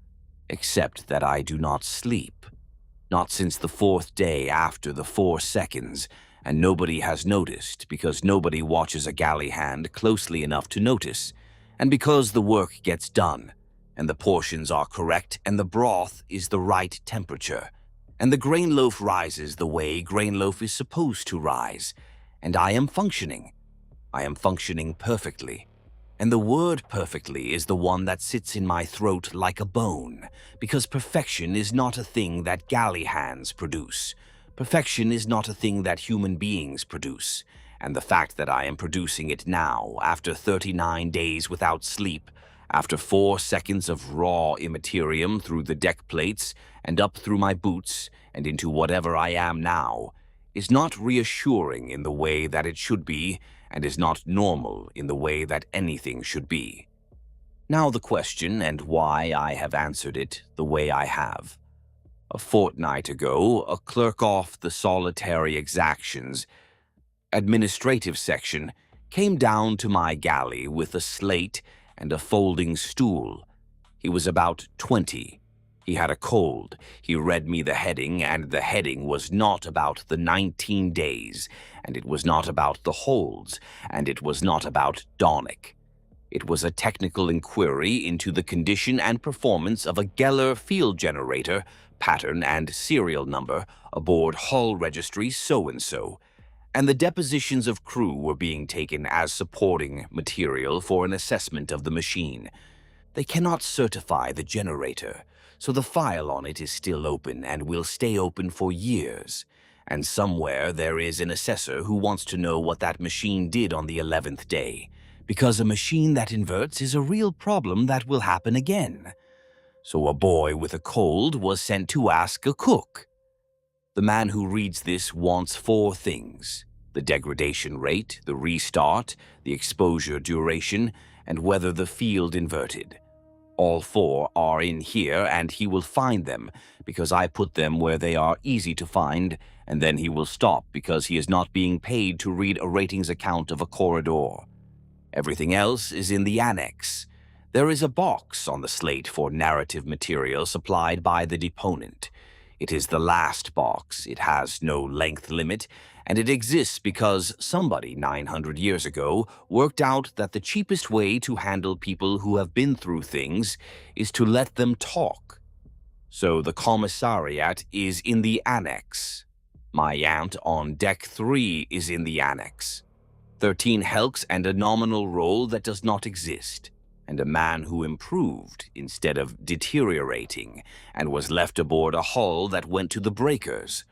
except that I do not sleep. Not since the 4th day after the 4 seconds, and nobody has noticed because nobody watches a galley hand closely enough to notice, and because the work gets done, and the portions are correct, and the broth is the right temperature, and the grainloaf rises the way grainloaf is supposed to rise, and I am functioning. I am functioning perfectly. And the word perfectly is the one that sits in my throat like a bone, because perfection is not a thing that galley hands produce. Perfection is not a thing that human beings produce, and the fact that I am producing it now, after 39 days without sleep, after 4 seconds of raw immaterium through the deck plates and up through my boots and into whatever I am now, is not reassuring in the way that it should be, and is not normal in the way that anything should be. Now the question, and why I have answered it the way I have. A fortnight ago, a clerk off the Solitary Exactions administrative section came down to my galley with a slate and a folding stool. He was about 20. He had a cold. He read me the heading, and the heading was not about the 19 days, and it was not about the holds, and it was not about Donic. It was a technical inquiry into the condition and performance of a Gellar Field generator, pattern and serial number, aboard hull registry so-and-so, and the depositions of crew were being taken as supporting material for an assessment of the machine. They cannot certify the generator, so the file on it is still open and will stay open for years. And somewhere there is an assessor who wants to know what that machine did on the 11th day, because a machine that inverts is a real problem that will happen again. So a boy with a cold was sent to ask a cook. The man who reads this wants 4 things: the degradation rate, the restart, the exposure duration, and whether the field inverted. All 4 are in here, and he will find them, because I put them where they are easy to find, and then he will stop because he is not being paid to read a ratings account of a corridor. Everything else is in the annex. There is a box on the slate for narrative material supplied by the deponent. It is the last box. It has no length limit, and it exists because somebody 900 years ago worked out that the cheapest way to handle people who have been through things is to let them talk. So the commissariat is in the annex. My aunt on deck 3 is in the annex. 13 Helcks and a nominal role that does not exist, and a man who improved instead of deteriorating and was left aboard a hull that went to the breakers.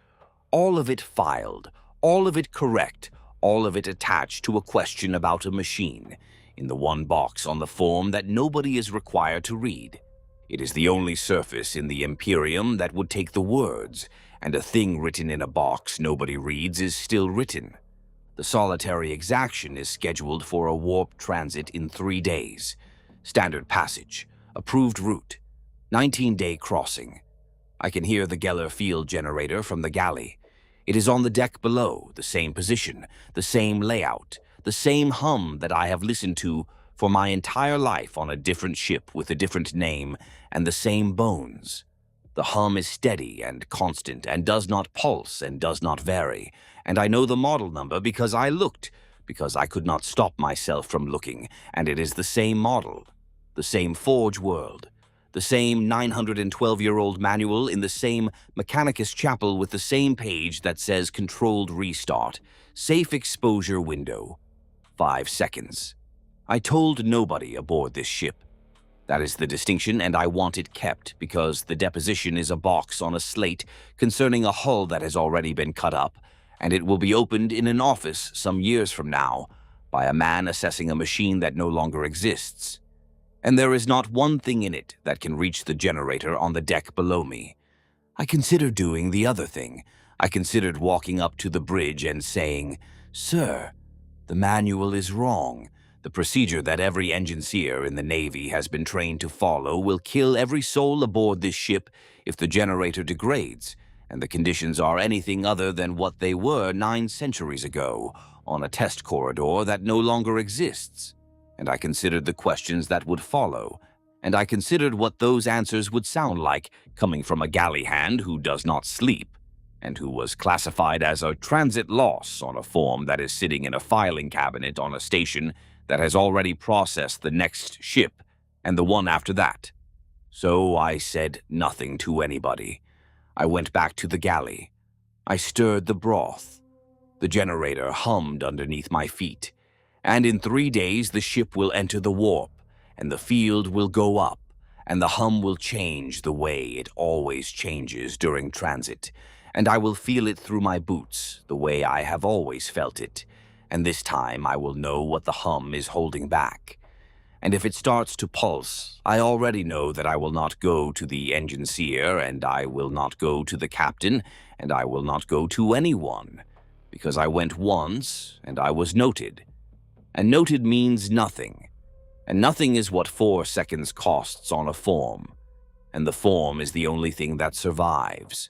All of it filed, all of it correct, all of it attached to a question about a machine, in the one box on the form that nobody is required to read. It is the only surface in the Imperium that would take the words, and a thing written in a box nobody reads is still written. The Solitary Exaction is scheduled for a warp transit in 3 days. Standard passage, approved route, 19-day crossing. I can hear the Gellar Field generator from the galley. It is on the deck below, the same position, the same layout, the same hum that I have listened to for my entire life on a different ship with a different name, and the same bones. The hum is steady and constant and does not pulse and does not vary, and I know the model number because I looked, because I could not stop myself from looking, and it is the same model, the same forge world, The same 912-year-old manual in the same Mechanicus chapel with the same page that says controlled restart. Safe exposure window. 5 seconds. I told nobody aboard this ship. That is the distinction, and I want it kept because the deposition is a box on a slate concerning a hull that has already been cut up, and it will be opened in an office some years from now by a man assessing a machine that no longer exists. And there is not one thing in it that can reach the generator on the deck below me. I considered doing the other thing. I considered walking up to the bridge and saying, "Sir, the manual is wrong. The procedure that every engineer in the Navy has been trained to follow will kill every soul aboard this ship if the generator degrades, and the conditions are anything other than what they were 9 centuries ago, on a test corridor that no longer exists." And I considered the questions that would follow, and I considered what those answers would sound like coming from a galley-hand who does not sleep, and who was classified as a transit loss on a form that is sitting in a filing cabinet on a station that has already processed the next ship and the one after that. So I said nothing to anybody. I went back to the galley. I stirred the broth. The generator hummed underneath my feet. And in 3 days the ship will enter the warp, and the field will go up, and the hum will change the way it always changes during transit, and I will feel it through my boots the way I have always felt it, and this time I will know what the hum is holding back. And if it starts to pulse, I already know that I will not go to the engineer, and I will not go to the captain, and I will not go to anyone, because I went once, and I was noted. And noted means nothing, and nothing is what 4 seconds costs on a form, and the form is the only thing that survives.